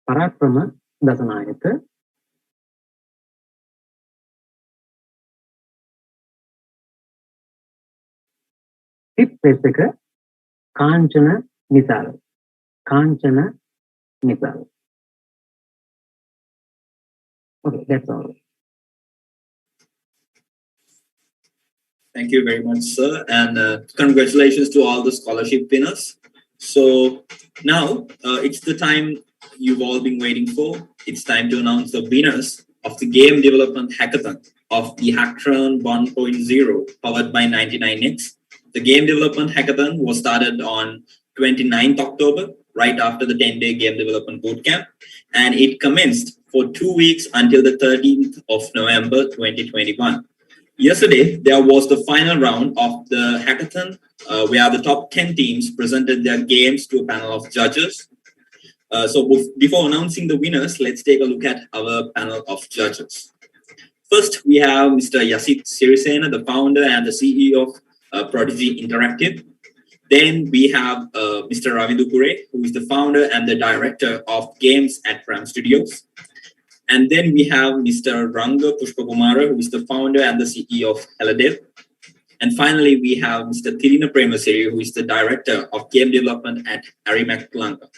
පරාක්‍රම දසනායක. fifth place එක Kanchana නිසාල. Kanchana නිසාල. okay, that's all. Thank you very much, sir. And congratulations to all the scholarship winners. So now it's the time you've all been waiting for. It's time to announce the winners of the Game Development Hackathon of the HackTron 1.0 powered by 99X. The Game Development Hackathon was started on 29th October, right after the 10-day Game Development Bootcamp, and it commenced for 2 weeks until the 13th of November 2021. Yesterday, there was the final round of the hackathon where the top 10 teams presented their games to a panel of judges. So before announcing the winners, let's take a look at our panel of judges. First, we have Mr. Yasit Sirisena, the founder and the CEO of Prodigy Interactive. Then we have Mr. Ravi Dupure, who is the founder and the director of Games at Ram Studios. And then we have Mr. Ranga Pushpakumara, who is the founder and the CEO of Heladev. And finally, we have Mr. Tirina Premasiri, who is the director of game development at Arimak Lanka.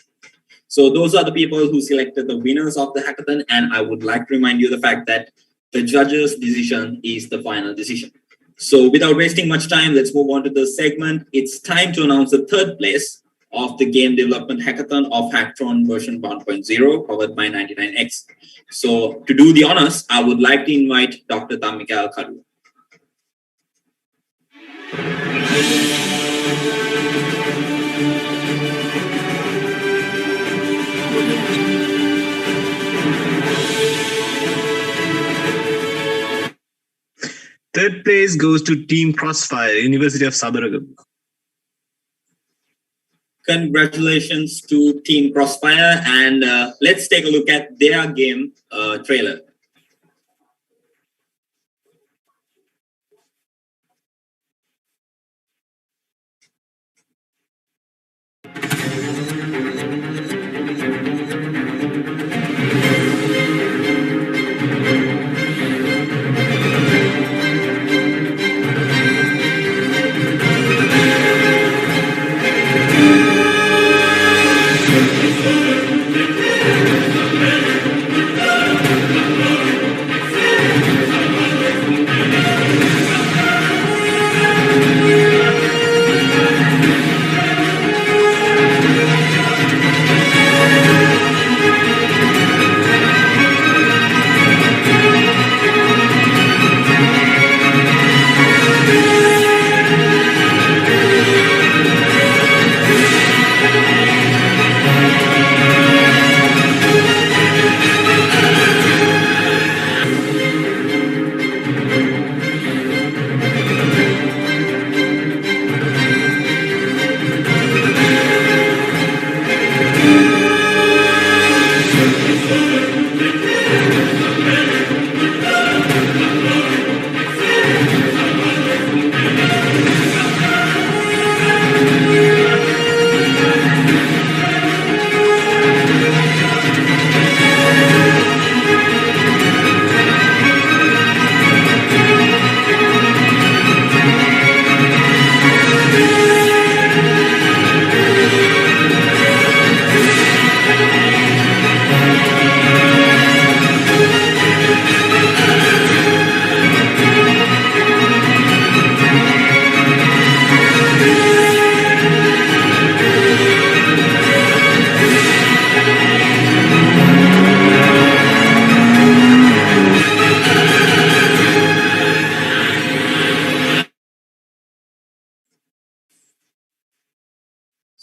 So those are the people who selected the winners of the hackathon. And I would like to remind you the fact that the judges' decision is the final decision. So without wasting much time, let's move on to the segment. It's time to announce the third place of the Game Development Hackathon of HackTron version 1.0 powered by 99X. So to do the honors, I would like to invite Dr. 𝐇𝐚𝐜𝐤𝐓𝐫𝐨𝐧. Third place goes to Team Crossfire, University of Sabaragam. Congratulations to Team Crossfire, and let's take a look at their game trailer.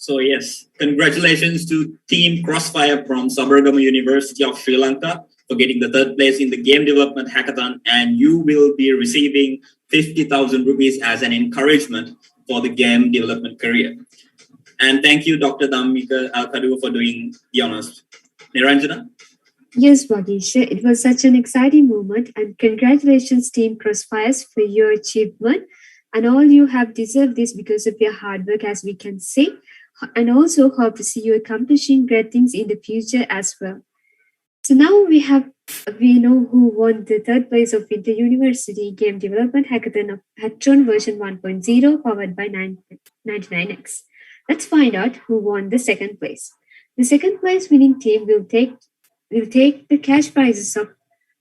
So yes, congratulations to Team Crossfire from Sabaragama University of Sri Lanka for getting the third place in the game development hackathon, and you will be receiving 50,000 rupees as an encouragement for the game development career. And thank you, Dr. Dhammika Alkadu, for doing the honors. Niranjana? Yes, Vagisha, it was such an exciting moment, and congratulations, Team Crossfires, for your achievement. And all you have deserved this because of your hard work, as we can see, and also hope to see you accomplishing great things in the future as well. So now we know who won the third place of Inter-University Game Development Hackathon of HackTron version 1.0 powered by 99X. Let's find out who won the second place. The second place winning team will take the cash prizes of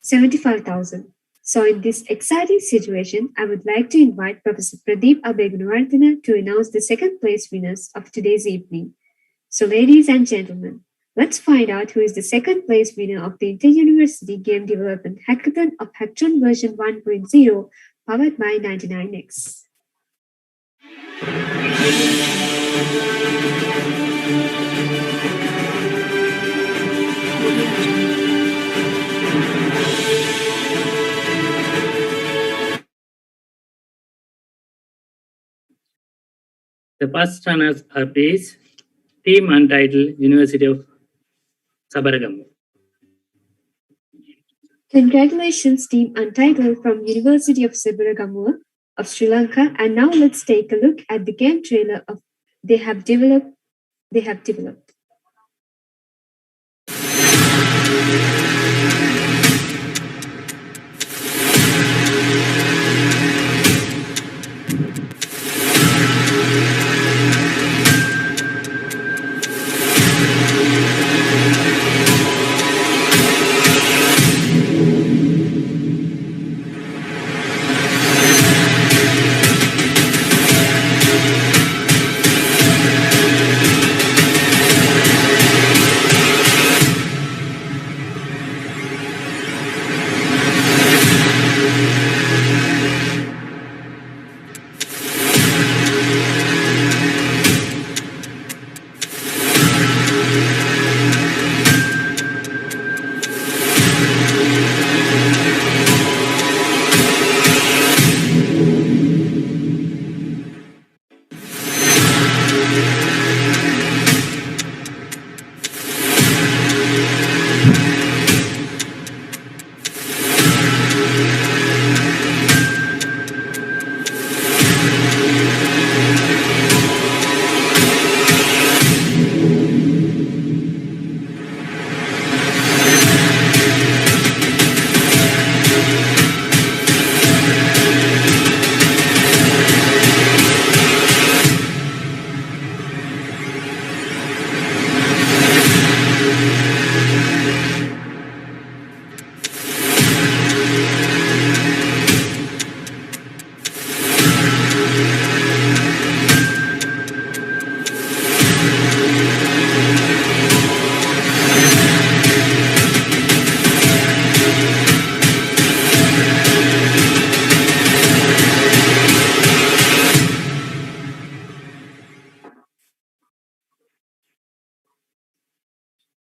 75,000. So in this exciting situation, I would like to invite Professor Pradeep Abhegunawardena to announce the second place winners of today's evening. So ladies and gentlemen, let's find out who is the second place winner of the Inter-University Game Development Hackathon of HackTron version 1.0 powered by 99X. The first runners up is Team Untitled, University of Sabaragama. Congratulations, Team Untitled from University of Sabaragama of Sri Lanka. And now let's take a look at the game trailer they have developed.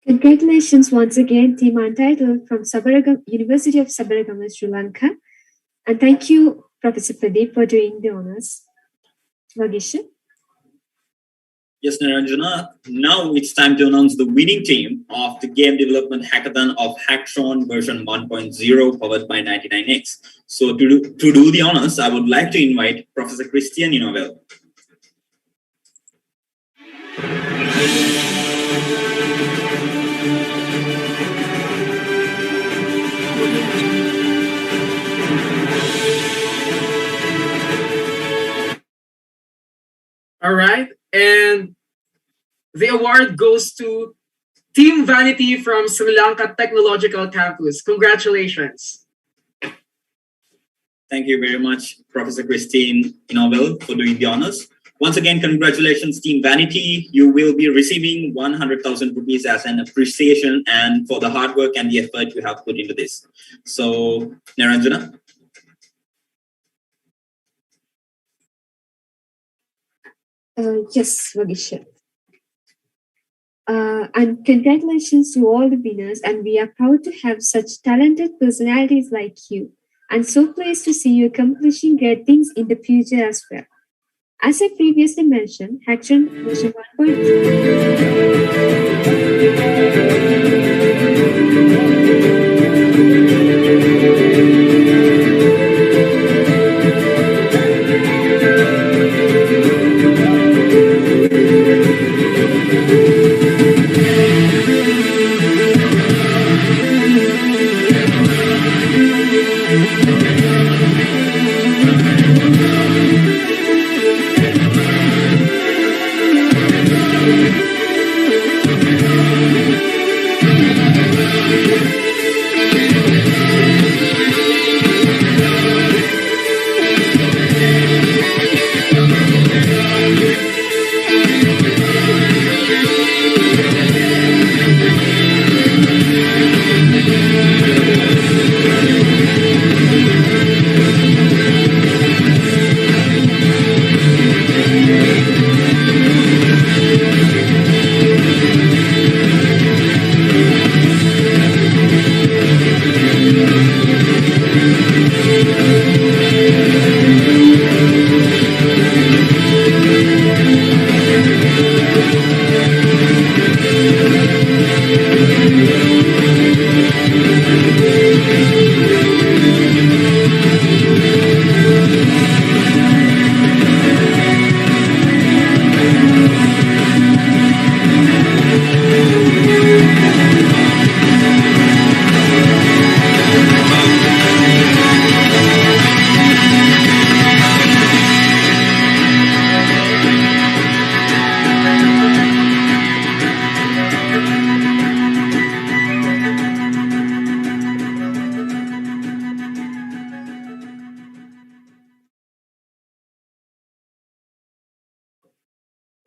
Congratulations once again, Team Untitled from University of Sabaragama, Sri Lanka. And thank you, Professor Pradeep, for doing the honors. Vagisha? Yes, Niranjana. Now it's time to announce the winning team of the Game Development Hackathon of HackTron version 1.0 powered by 99X. So to do the honors, I would like to invite Professor Christian Inovel. All right. And the award goes to Team Vanity from Sri Lanka Technological Campus. Congratulations. Thank you very much, Professor Christine Inovel, for doing the honors. Once again, congratulations, Team Vanity. You will be receiving 100,000 rupees as an appreciation and for the hard work and the effort you have put into this. So, Niranjana? Yes, Vagisha. And congratulations to all the winners, and we are proud to have such talented personalities like you, and so pleased to see you accomplishing great things in the future as well. As I previously mentioned, HackTron version 1.0.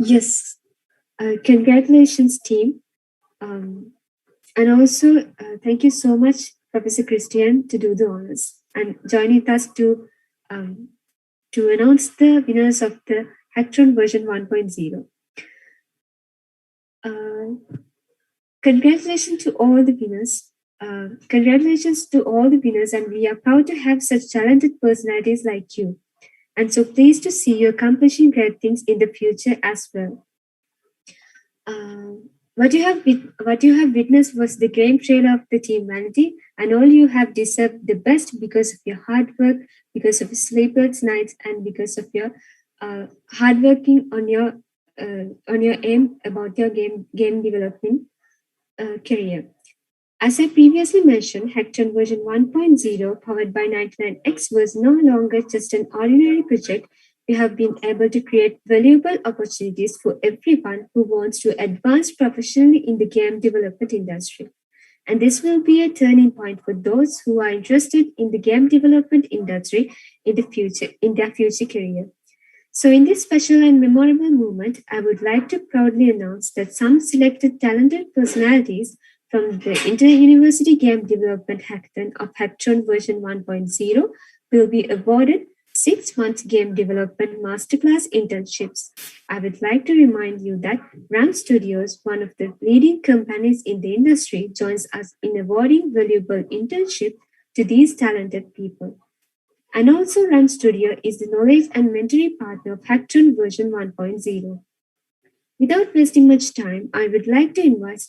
Yes, congratulations, team. And also, thank you so much, Professor Christian, to do the honors and joining us to announce the winners of the HackTron version 1.0. Congratulations to all the winners. Congratulations to all the winners, and we are proud to have such talented personalities like you. And so pleased to see you accomplishing great things in the future as well. What you have witnessed was the game trailer of the Team Vanity, and all you have deserved the best because of your hard work, because of your sleepless nights, and because of your hard working on your aim about your game development career. As I previously mentioned, HackTron version 1.0 powered by 99X was no longer just an ordinary project. We have been able to create valuable opportunities for everyone who wants to advance professionally in the game development industry. And this will be a turning point for those who are interested in the game development industry in their future career. So in this special and memorable moment, I would like to proudly announce that some selected talented personalities from the Inter-University Game Development Hackathon of HackTron version 1.0 will be awarded 6-month game development masterclass internships. I would like to remind you that RAM Studios, one of the leading companies in the industry, joins us in awarding valuable internship to these talented people. And also RAM Studio is the knowledge and mentoring partner of HackTron version 1.0. Without wasting much time, I would like to invite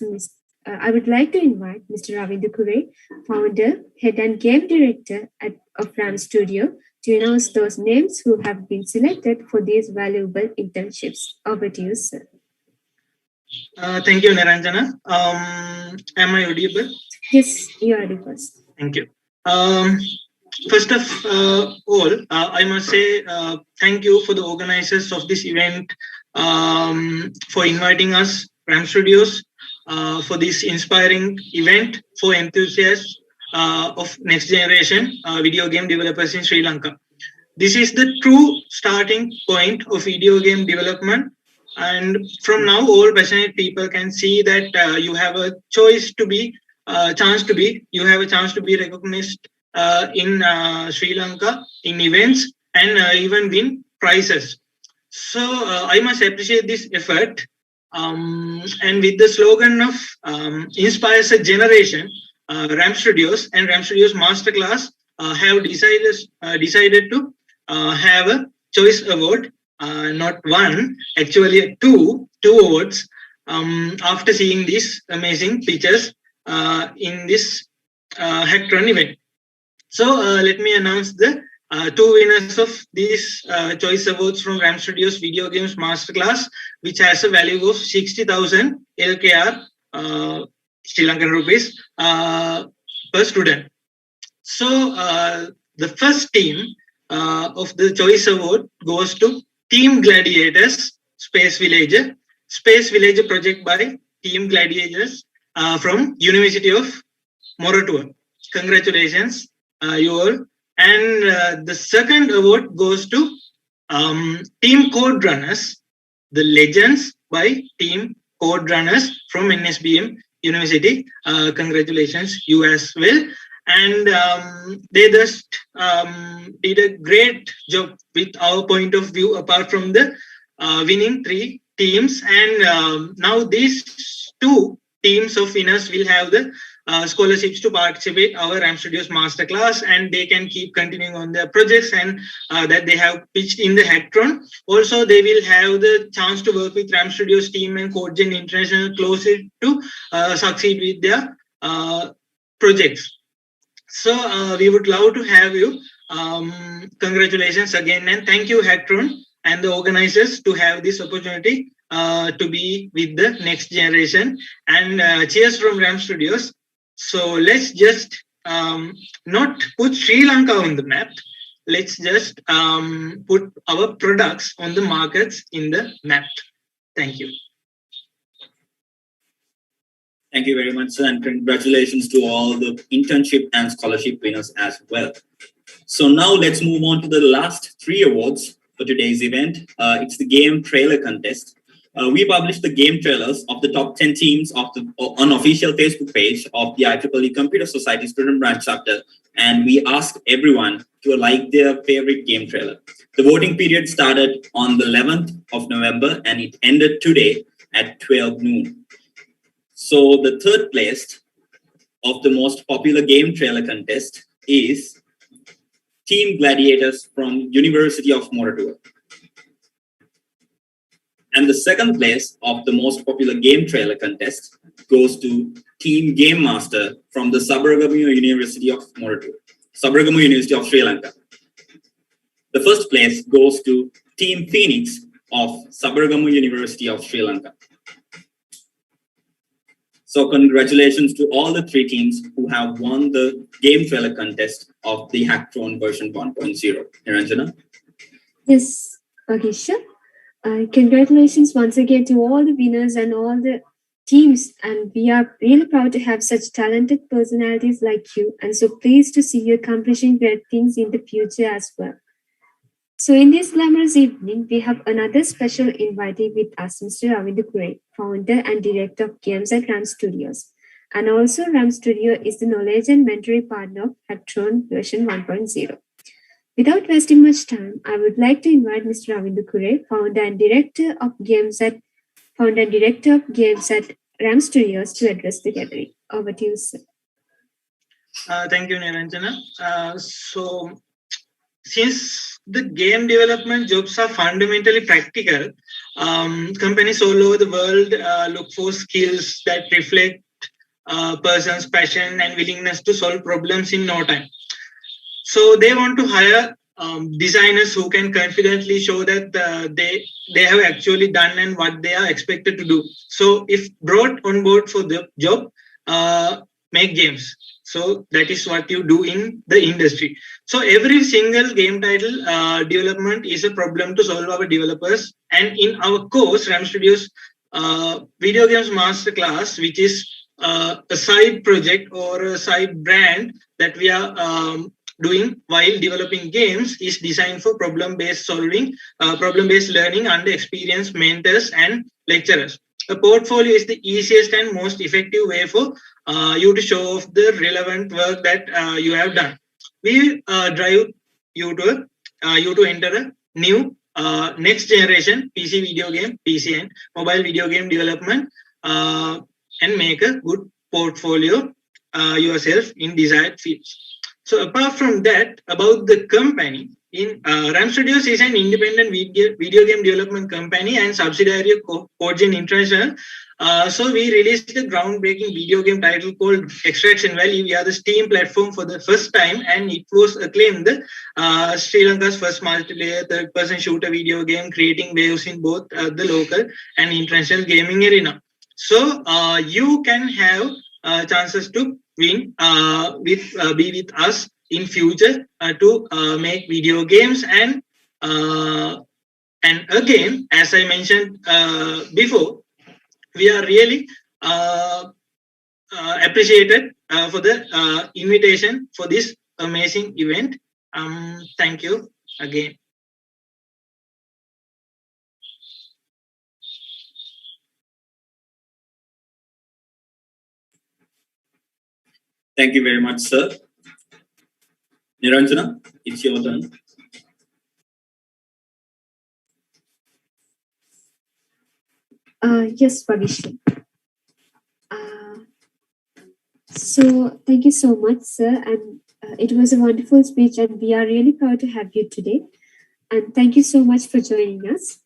Mr. Ravinder Kure, founder, head and game director of RAM Studio, to announce those names who have been selected for these valuable internships. Over to you, sir. Thank you, Niranjana. Am I audible? Yes, you are the first. Thank you. First of all, I must say thank you for the organizers of this event for inviting us, RAM Studios, for this inspiring event for enthusiasts of next generation video game developers in Sri Lanka. This is the true starting point of video game development, and from now all passionate people can see that you have a chance to be recognized in Sri Lanka in events and even win prizes. So I must appreciate this effort. And with the slogan of inspires a generation, RAM Studios and RAM Studios Masterclass have decided to have a choice award, not one, actually two awards. After seeing these amazing pictures in this HackTron event. So let me announce the two winners of these choice awards from RAM Studios Video Games Masterclass, which has a value of 60,000 LKR, Sri Lankan rupees, per student. So the first team of the choice award goes to Team Gladiators Space Villager. Space Villager project by Team Gladiators from University of Moratuwa. Congratulations, you all. And the second award goes to Team Code Runners, the Legends by Team Code Runners from NSBM University. Congratulations, you as well. And they just did a great job with our point of view, apart from the winning three teams. And now these two teams of winners will have the scholarships to participate our RAM Studios Masterclass, and they can keep continuing on their projects and that they have pitched in the HackTron. Also, they will have the chance to work with RAM Studios team and CodeGen International closely to succeed with their projects. So we would love to have you. Congratulations again, and thank you HackTron and the organizers to have this opportunity to be with the next generation. And cheers from RAM Studios. So let's just not put Sri Lanka on the map. Let's just put our products on the markets in the map. Thank you. Thank you very much, sir, and congratulations to all the internship and scholarship winners as well. So now let's move on to the last three awards for today's event. It's the game trailer contest. We published the game trailers of the top 10 teams of the unofficial Facebook page of the IEEE Computer Society Student Branch Chapter, and we asked everyone to like their favorite game trailer. The voting period started on the 11th of November and it ended today at 12 noon. So the third place of the most popular game trailer contest is Team Gladiators from University of Moratuwa. And the second place of the most popular game trailer contest goes to Team Game Master from the Sabaragamu University of Moratuwa, Sabaragamu University of Sri Lanka. The first place goes to Team Phoenix of Sabaragamu University of Sri Lanka. So congratulations to all the three teams who have won the game trailer contest of the HackTron version 1.0. Niranjana? Yes, Vagisha. Congratulations once again to all the winners and all the teams. And we are really proud to have such talented personalities like you. And so pleased to see you accomplishing great things in the future as well. So in this glamorous evening, we have another special invitee with us, Mr. Ravindra, founder and director of games at RAM Studios. And also RAM Studio is the knowledge and mentoring partner of HackTron version 1.0. Without wasting much time, I would like to invite Mr. Ravindra, founder and director of games at RAM Studios, to address the gathering. Over to you, sir. Thank you, Niranjana. So since the game development jobs are fundamentally practical, companies all over the world look for skills that reflect a person's passion and willingness to solve problems in no time. So they want to hire designers who can confidently show that they have actually done and what they are expected to do. So if brought on board for the job, make games. So that is what you do in the industry. So every single game title development is a problem to solve our developers. And in our course, RAM Studios Video Games Masterclass, which is a side project or a side brand that we are doing while developing games, is designed for problem-based solving, problem-based learning under experienced mentors and lecturers. A portfolio is the easiest and most effective way for you to show off the relevant work that you have done. We drive you to enter a new next generation PC video game, PC and mobile video game development, and make a good portfolio yourself in desired fields. So apart from that, about the company, RAM Studios is an independent video game development company and subsidiary of CodeGen International. So we released a groundbreaking video game title called Extraction Valley. We are the Steam platform for the first time, and it was acclaimed Sri Lanka's first multiplayer third-person shooter video game, creating waves in both the local and international gaming arena. So you can have chances to win be with us in future to make video games, and again, as I mentioned before, we are really appreciated for the invitation for this amazing event. Thank you again. Thank you very much, sir. Niranjana, it's your turn. Yes, Bhavishya. So thank you so much, sir. And it was a wonderful speech, and we are really proud to have you today. And thank you so much for joining us.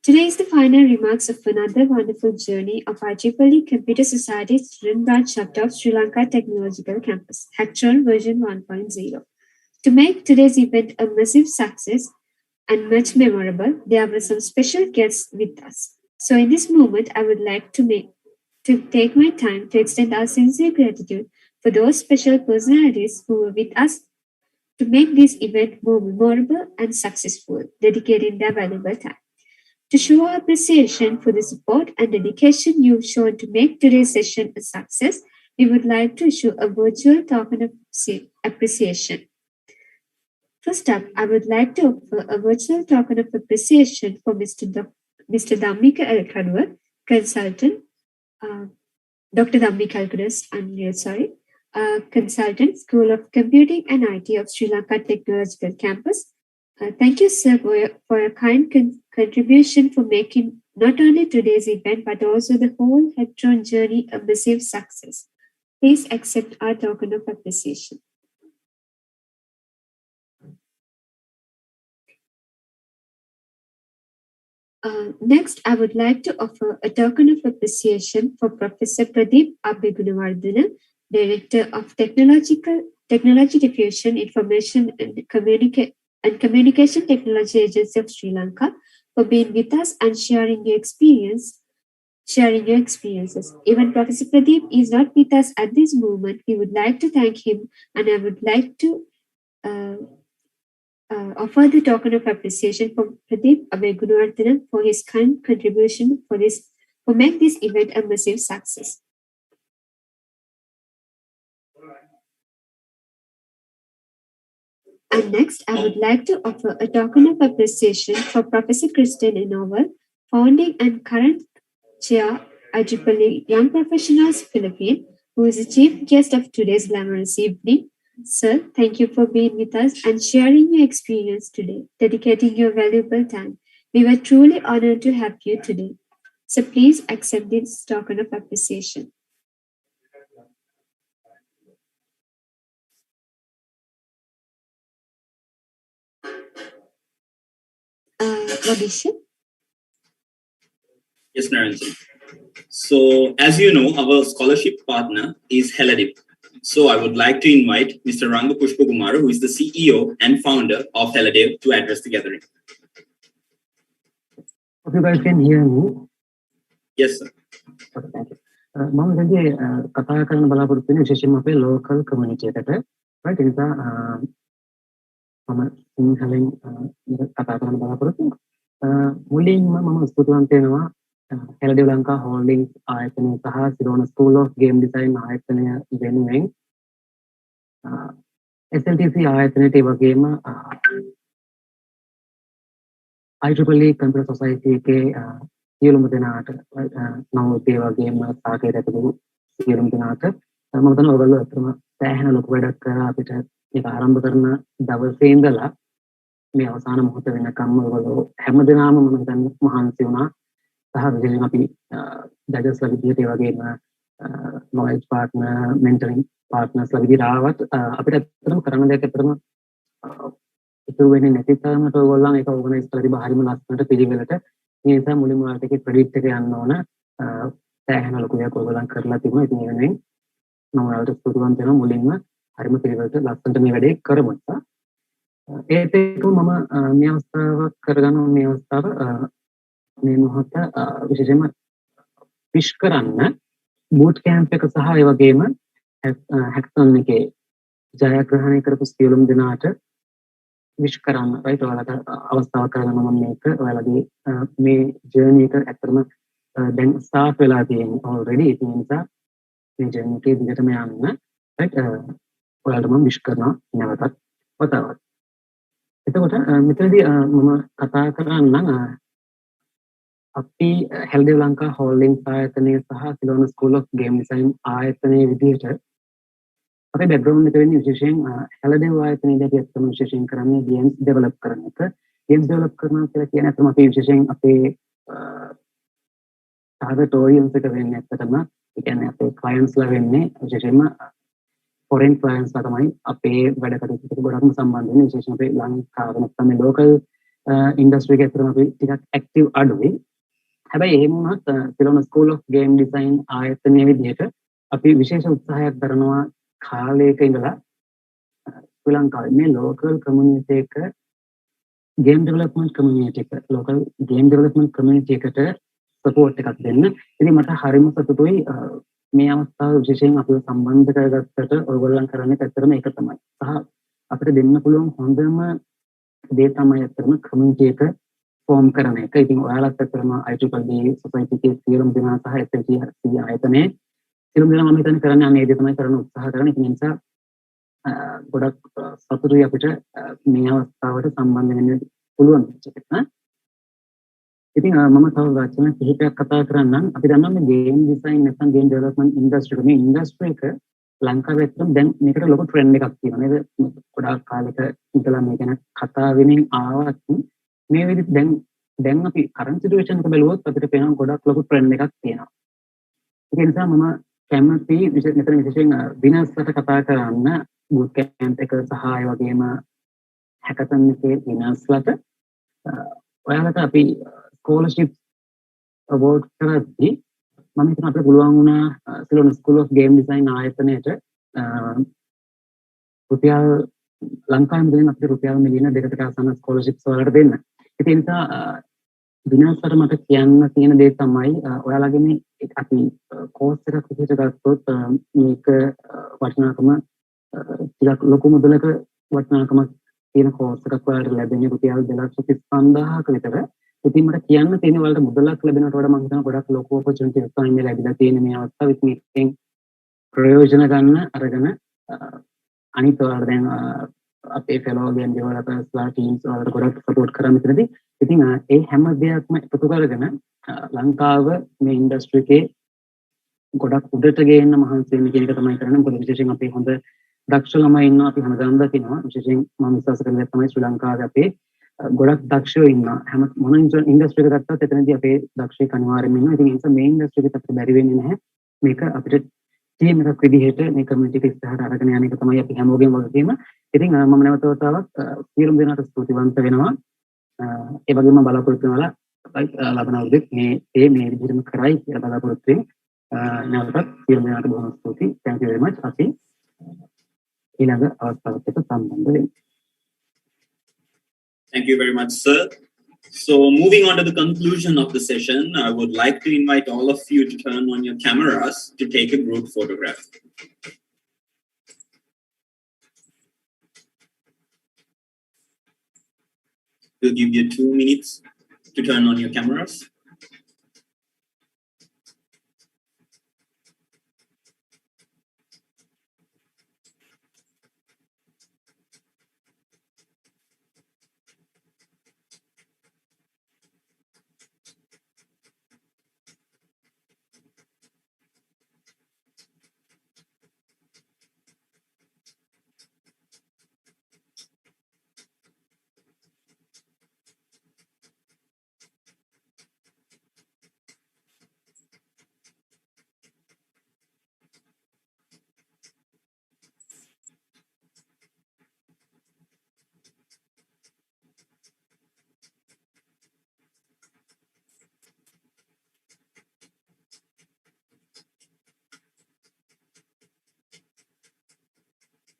Today is the final remarks of another wonderful journey of IEEE Computer Society's student branch chapter of Sri Lanka Technological Campus, HackTron version 1.0. To make today's event a massive success and much memorable, there were some special guests with us. So in this moment, I would like to take my time to extend our sincere gratitude for those special personalities who were with us to make this event more memorable and successful, dedicating their valuable time. To show our appreciation for the support and dedication you've shown to make today's session a success, we would like to issue a virtual token of appreciation. First up, I would like to offer a virtual token of appreciation for Mr. 𝐇𝐚𝐜𝐤𝐓𝐫𝐫𝐨𝐧, consultant, Dr. 𝐇𝐚𝐜𝐤𝐓𝐫𝐫𝐨𝐧, consultant, School of Computing and IT of Sri Lanka Technological Campus. Thank you, sir, for your kind contribution for making not only today's event, but also the whole HackTron journey a massive success. Please accept our token of appreciation. Next, I would like to offer a token of appreciation for Professor Pradeep Abhigunawardena, Director of Technology Diffusion, Information and Communication Technology Agency of Sri Lanka, for being with us and sharing your experiences. Even Professor Pradeep is not with us at this moment. We would like to thank him, and I would like to offer the token of appreciation for Pradeep Abhigunawardena for his kind contribution for make this event a massive success. And next, I would like to offer a token of appreciation for Professor Christian Inoval, founding and current chair IEEE Young Professionals Philippines, who is the chief guest of today's glamorous evening. Sir, thank you for being with us and sharing your experience today, dedicating your valuable time. We were truly honored to have you today. So please accept this token of appreciation. Audition? Yes, Naranjan. So, as you know, our scholarship partner is HeLaDev. So, I would like to invite Mr. Ranga Pushpakumara, who is the CEO and founder of HeLaDev, to address the gathering. Hope you guys can hear me. Yes, sir. Okay, thank you. මම දැන් කතා කරන්න බලාපොරොත්තු වෙන විශේෂයෙන්ම අපේ local community එකට right ඒ නිසා මම සිංහලෙන් කතා කරන්න බලාපොරොත්තු වෙනවා. මුලින්ම මම ස්තුතිවන්ත වෙනවා HeLaDev ලංකා හෝල්ඩින්ග්ස් ආයතනය සහ සිරෝන ස්කූල් ඔෆ් ගේම් ඩිසයින් ආයතනය වෙනුවෙන් SLTC ආයතනයට ඒ වගේම IEEE Computer Society එකේ සියලුම දෙනාට නමුත් ඒ වගේම සාකච්ඡා ඇතුළු සියලුම දෙනාට මම හිතනවා ඔයගොල්ලෝ අතරම සෑහෙන ලොකු වැඩක් කරලා අපිට මේක ආරම්භ කරන දවසේ ඉඳලා මේ අවසාන මොහොත වෙනකම් ඔයගොල්ලෝ හැමදෙනාම මම හිතන්නේ මහන්සි වුණා. සහ විශේෂයෙන් අපි ජජස්ලා විදිහට ඒ වගේම knowledge partner, mentoring partnersලා විදිහට ආවත් අපිට ඇත්තටම කරන්න දෙයක් ඇත්තටම ඉතුරු වෙන්නේ නැති තරමට ඔයගොල්ලන් ඒක ඕගනයිස් කරලා තිබ්බ හරිම ලස්සනට පිළිවෙලට. ඒ නිසා මුලින්ම ඔයාලට ඒකේ ක්‍රෙඩිට් එක යන්න ඕන. සෑහෙන ලොකු දෙයක් ඔයගොල්ලන් කරලා තිබුණා. ඉතින් ඒ වෙනුවෙන් මම ඔයාලට ස්තුතිවන්ත වෙනවා මුලින්ම හරිම පිළිවෙලට ලස්සනට මේ වැඩේ කරමු. ඒත් එක්කම මම මේ අවස්ථාව කරගන්න මේ අවස්ථාව මේ මොහොත විශේෂයෙන්ම විශ් කරන්න බූට් කැම්ප් එක සහ ඒ වගේම හැකතොන් එකේ ජයග්‍රහණය කරපු සියලුම දෙනාට විශ් කරන්න රයිට්. ඔයාලට අවස්ථාවක් කරගන්න මම මේක ඔයාලගේ මේ ජර්නි එක ඇත්තටම දැන් ස්ටාර්ට් වෙලා තියෙන්නේ ඔල්රෙඩි. ඒ නිසා මේ ජර්නි එකේ දිගටම යන්න රයිට්. ඔයාලට මම විශ් කරනවා නැවතත් වතාවක්. එතකොට මෙතනදී මම කතා කරන්නම් අපි හෙල්ඩේ ලංකා හෝල්ඩින්ග්ස් ආයතනය සහ සිලෝන ස්කූල් ඔෆ් ගේම් ඩිසයින් ආයතනයේ විදිහට අපේ බෑග්ග්‍රවුන්ඩ් එක වෙන්නේ විශේෂයෙන් හෙල්ඩේ ආයතනයේදී අපි අත්‍යවශ්‍යම විශේෂයෙන් කරන්නේ ගේම්ස් ඩෙවලොප් කරන එක. ගේම්ස් ඩෙවලොප් කරනවා කියලා කියන්නේ අතම අපි විශේෂයෙන් අපේ ටාගට් ඔඩියන්ස් එක වෙන්නේ ඇත්තටම ඒ කියන්නේ අපේ ක්ලයන්ට්ස්ලා වෙන්නේ විශේෂයෙන්ම ෆොරෙන් ක්ලයන්ට්ස්ලා තමයි අපේ වැඩ කටයුතු ගොඩක්ම සම්බන්ධ වෙන්නේ. විශේෂයෙන් අපේ ලංකාව නැත්නම් ලෝකල් ඉන්ඩස්ට්‍රි එකේ අතරම අපි ටිකක් ඇක්ටිව් අඩුයි. හැබැයි එහෙම වුණත් සිලෝන ස්කූල් ඔෆ් ගේම් ඩිසයින් ආයතනයේ විදිහට අපි විශේෂ උත්සාහයක් දරනවා කාලයක ඉඳලා ශ්‍රී ලංකාවේ මේ ලෝකල් කමියුනිටි එක ගේම් ඩෙවලොප්මන්ට් කමියුනිටි එක ලෝකල් ගේම් ඩෙවලොප්මන්ට් කමියුනිටි එකට සපෝට් එකක් දෙන්න. ඉතින් මට හරිම සතුටුයි මේ අවස්ථාව විශේෂයෙන් අපිව සම්බන්ධ කරගත්තට ඔයගොල්ලන් කරන්නේ ඇත්තටම ඒක තමයි. සහ අපිට දෙන්න පුළුවන් හොඳම දේ තමයි ඇත්තටම කමියුනිටි එක ෆෝම් කරන එක. ඉතින් ඔයාලත් ඇත්තටම IEEE සොසයිටි එකේ සියලුම දෙනා සහ SLTC ආයතනයේ සියලුම දෙනා මම හිතන්නේ කරන්නේ අනේ දේ තමයි කරන්න උත්සාහ කරන්නේ. ඒ නිසා ගොඩක් සතුටුයි අපිට මේ අවස්ථාවට සම්බන්ධ වෙන්න පුළුවන් වෙච්ච. ඉතින් මම තව වචන කිහිපයක් කතා කරන්නම්. අපි දන්නවා මේ ගේම් ඩිසයින් නැත්නම් ගේම් ඩෙවලොප්මන්ට් ඉන්ඩස්ට්‍රි මේ ඉන්ඩස්ට්‍රි එක ලංකාවේ ඇත්තටම දැන් මේකට ලොකු ට්‍රෙන්ඩ් එකක් තියෙනවා නේද? ගොඩාක් කාලෙක ඉඳලා මේ ගැන කතා වෙමින් ආවත් මේ විදිහට දැන් අපි කරන්ට් සිටුේෂන් එක බලුවොත් අපිට පේනවා ගොඩක් ලොකු ට්‍රෙන්ඩ් එකක් තියෙනවා. ඒ නිසා මම කැමති විශේෂයෙන් විනර්ස්ලට කතා කරන්න බූට් කැම්ප් එක සහ ඒ වගේම හැකතන් එකේ විනර්ස්ලට ඔයාලට අපි ස්කෝලර්ෂිප් අවෝඩ් කරද්දී මම හිතන අපිට පුළුවන් වුණා සිලෝන ස්කූල් ඔෆ් ගේම් ඩිසයින් ආයතනයට රුපියල් ලංකාවේ මුලින් අපිට රුපියල් මිලියන 2කට ආසන්න ස්කෝලර්ෂිප්ස් වලට දෙන්න. ඒ නිසා විනාශකට මට කියන්න තියෙන දේ තමයි ඔයාලගේ මේ අපි කෝස් එකක් විදිහට ගත්තොත් මේක වටිනාකම ටිකක් ලොකු මුදලක වටිනාකමක් තියෙන කෝස් එකක් ඔයාලට ලැබෙන්නේ රුපියල් 2,50,000ක විතර. ඉතින් මට කියන්න තියෙන්නේ ඔයාලට මුදලක් ලැබෙනවට වඩා මම හිතනවා ගොඩක් ලොකු ඔපචුනිටි එකක් තමයි මේ ලැබිලා තියෙන මේ අවස්ථාවේ. ඉතින් මේකෙන් ප්‍රයෝජන ගන්න අරගෙන අනිත් ඔයාලට දැන් අපේ ෆෙලෝ ගේම් ඩෙවලොපර්ස්ලා ටීම්ස් වලට ගොඩක් සපෝට් කරා මෙතනදී. ඉතින් ඒ හැම දෙයක්ම එකතු කරගෙන ලංකාව මේ ඉන්ඩස්ට්‍රි එකේ ගොඩක් උඩට ගේන්න මහන්සි වෙන්න කියන එක තමයි කරන්නේ. මොකද විශේෂයෙන් අපේ හොඳ දක්ෂ ළමයි ඉන්නවා අපි හැමදාම දකිනවා. විශේෂයෙන් මම විශ්වාස කරන දේ තමයි ශ්‍රී ලංකාවේ අපේ ගොඩක් දක්ෂයෝ ඉන්නවා. හැම මොන ඉන්ඩස්ට්‍රි එකක ගත්තත් එතනදී අපේ දක්ෂයෙක් අනිවාර්යයෙන්ම ඉන්නවා. ඉතින් ඒ නිසා මේ ඉන්ඩස්ට්‍රි එකට අපිට බැරි වෙන්නේ නැහැ. මේක අපිට ටීම් එකක් විදිහට මේ කමියුනිටි එක ඉස්සරහට අරගෙන යන එක තමයි අපි හැමෝගෙම වගකීම. ඉතින් මම නැවත වතාවක් සියලුම දෙනාට ස්තුතිවන්ත වෙනවා. ඒ වගේම බලාපොරොත්තු වෙනවා ලබන අවුරුද්දේ මේ විදිහටම කරයි කියලා බලාපොරොත්තු වෙමින් නැවතත් සියලුම දෙනාට බොහොම ස්තුතියි. Thank you very much. අපි ඊළඟ අවස්ථාවට සම්බන්ධ වෙමු. Thank you very much, sir. So moving on to the conclusion of the session, I would like to invite all of you to turn on your cameras to take a group photograph. We'll give you 2 minutes to turn on your cameras.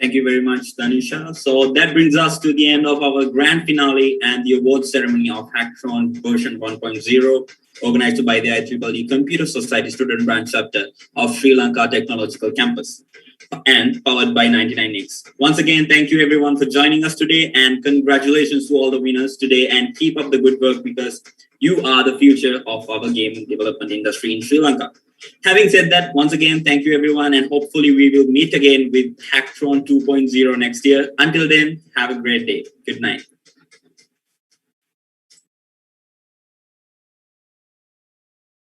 Thank you very much, Tanisha. So that brings us to the end of our grand finale and the award ceremony of HackTron version 1.0, organized by the IEEE Computer Society Student Branch Chapter of Sri Lanka Technological Campus and powered by 99X. Once again, thank you everyone for joining us today, and congratulations to all the winners today, and keep up the good work because you are the future of our game development industry in Sri Lanka. Having said that, once again, thank you everyone, and hopefully we will meet again with HackTron 2.0 next year. Until then, have a great day. Good night.